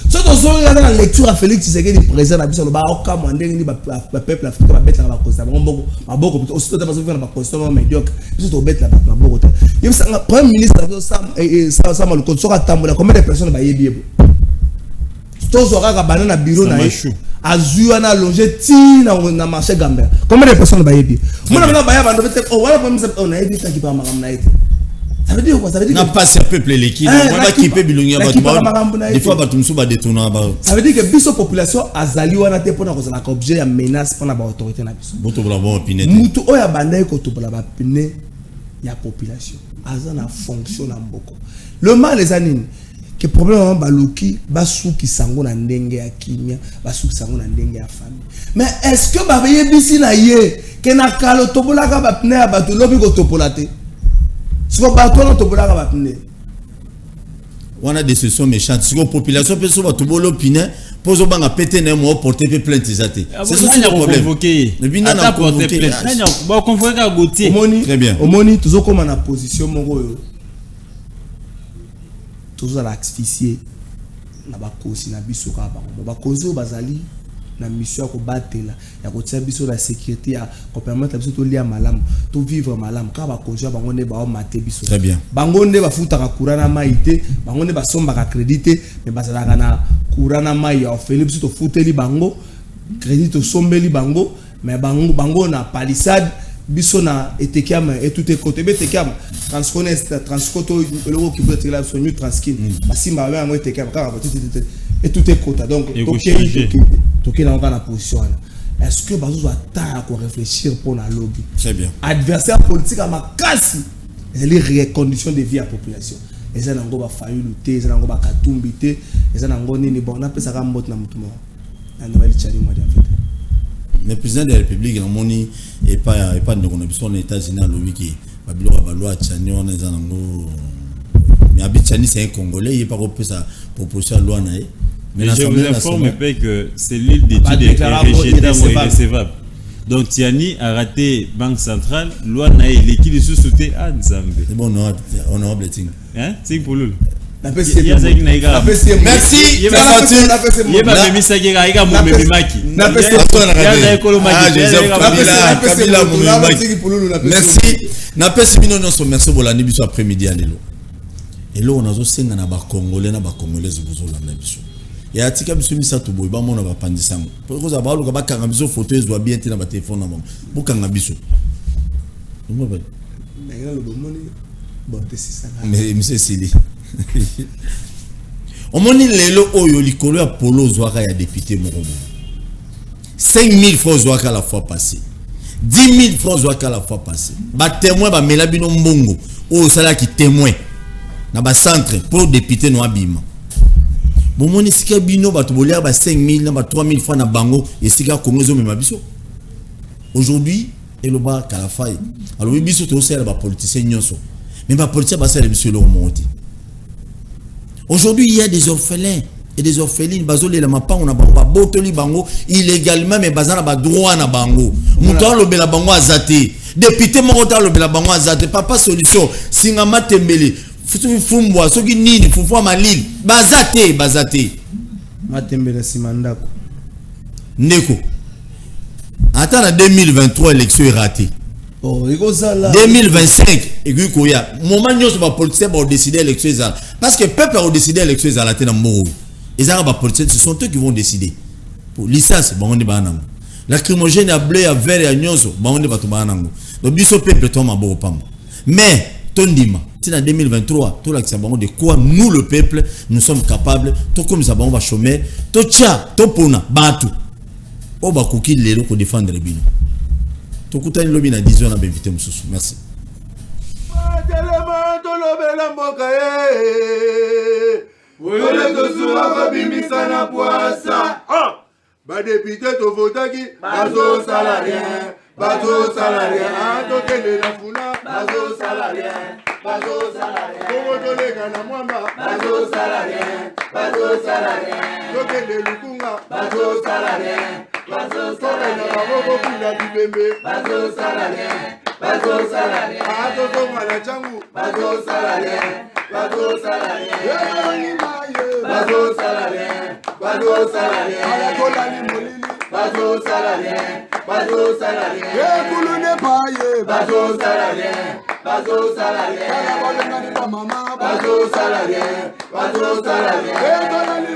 so to so regarder la lecture à Félix Tshisekedi président na biso lo ba oka mwandenge ni ba peuple africain ba bet la ba constitution maboko maboko aussi to parce que na ba constitution médiocre biso to bet la maboko te yem sa premier ministre ça mal ko so ka tambola combien de personnes ba yebi to so ka banana bureau na azua na longer ti na marché Gambia combien de personnes ba yebi mona na ba ya bando peut-être oh voilà comme ça on a dit ça qui pas makam na été ça veut dire quoi ça veut dire n'a pas ce peuple l'équipe on va quitter bilongia ba des fois ba tumsu ba détourner ba ça veut dire que biso population azali wana te pona ko za ka objet ya menace pona ba autorité na biso boto bla bon opinion mutu oya banda ko to bla ba pine ya population azana fonction na mboko le mal les anines que problème baluki basuki sango na ndenge ya kimia basuki sango na ndenge ya famille mais est-ce que ba yebisi na ye que na kalo tobola ka ba pne ya bato lobi ko topolate siko bato na tobola ka ba pne on a des solutions méchantes siko population peut so ba tobolo pine pozo banga pété na mo porter plainte zate c'est ça le problème le bina na porter plainte ba convoquer ka Gauthier très bien omoni tuzo koma na position moko yo toujours à asphyxier na bakosi na biso ka bango bakosi bazali na mission ko batela ya ko tia biso la sécurité ya ko permettre biso to lia malam to vivre malam ka bakosi bango ne ba o maté biso très bien bango ne ba futa ka kurana maité bango ne ba somba ka crédité mais bazala na kurana mai ya ofeli biso to futeli bango crédit to sombeli bango mais bango na palissade biso na etekiam et tout est côté betekiam transcoto le qui peut être là sur new transkin basimba ba ngo etekiam ka et tout est côté donc toké na ngana position est-ce que bazo attend à réfléchir pour na lobby très bien adversaire politique à makasi les reconditions de vie à population et ça nango ba fayu lutter ça nango ba katumbite et ça nango nini bon na pesa ka mbot na mutumo na nouvelle challenge moi en fait. Le président de la République, et pas de connexion aux États-Unis, qui a loi Tchani, mais Abitchani c'est un Congolais, il n'est pas repris sa proposition de loi. Mais je vous informe que c'est l'île d'études est recevable. Donc Tiani a raté Banque Centrale, loi naïe, l'équipe sous-souté à Nzambe. C'est bon, honorable ting. Hein? C'est pour lui. Merci. Merci pour la nibiso après-midi à l'élo. Et là, on a aussi un Congolais, un Congolais, et à tika biso misa to boy ba mona ba pandisa mo pour que ça ba lo ka ba kanga biso photo doit bien tenir ba téléphone na mo bu kanga biso mo ba mais monsieur Sili on moni lelo oyo likolo ya polo zwaka ya député Morobo 5000 francs zwaka la fois passée 10 000 francs zwaka la fois passée ba témoin ba melabino mbongo o sala ki témoin na ba centre pour député no abima bon moni sika bino ba to bolia ba 5000 na ba 3000 francs na bango et sika kongozo mema biso aujourd'hui et le bas kalafai alors biso to sala ba politicien nyonso mais ba politicien ba sala biso le monti. Aujourd'hui, il y a des orphelins et des orphelines. Bazole la mapa on a botoli bango illégalement mais bazana ba droit na bango. Muto lo bela bango azate. Député Morota lo bela bango azate. Papa solution. Singama tembele. fumbwa soki nini fufwa malili bazate matembele simandako ndeko ata na 2023 élection est ratée. Oh, 2025 et koya moment nyos ba politicien ba décider élection ezala parce que peuple a décidé élection ezala te na mbogo ezala ba politicien ce sont eux qui vont décider pour licence bango ndi banango lacrymogène à bleu à vert et à nyonso bango ndi bato banango donc biso peuple to maboko pamba mais tondima tina 2023 tout l'accès bango de quoi nous le peuple nous sommes capables to comme ça bango ba chômeur to tia to pona batu o ba koki lelo ko défendre bino. Tokutani lobi na 10 ans na invité mususu. Merci. Ba député to votaki bazo salarien to kende na funa bazo salarien Komo to lega na mwamba bazo salarien to kende lukunga bazo salarien na baboko kula bibembe bazo salarien ato to mala changu bazo salarien ala kola ni molili bazo salarien kulune paye bazo salarien ala balenga ni mama bazo salarien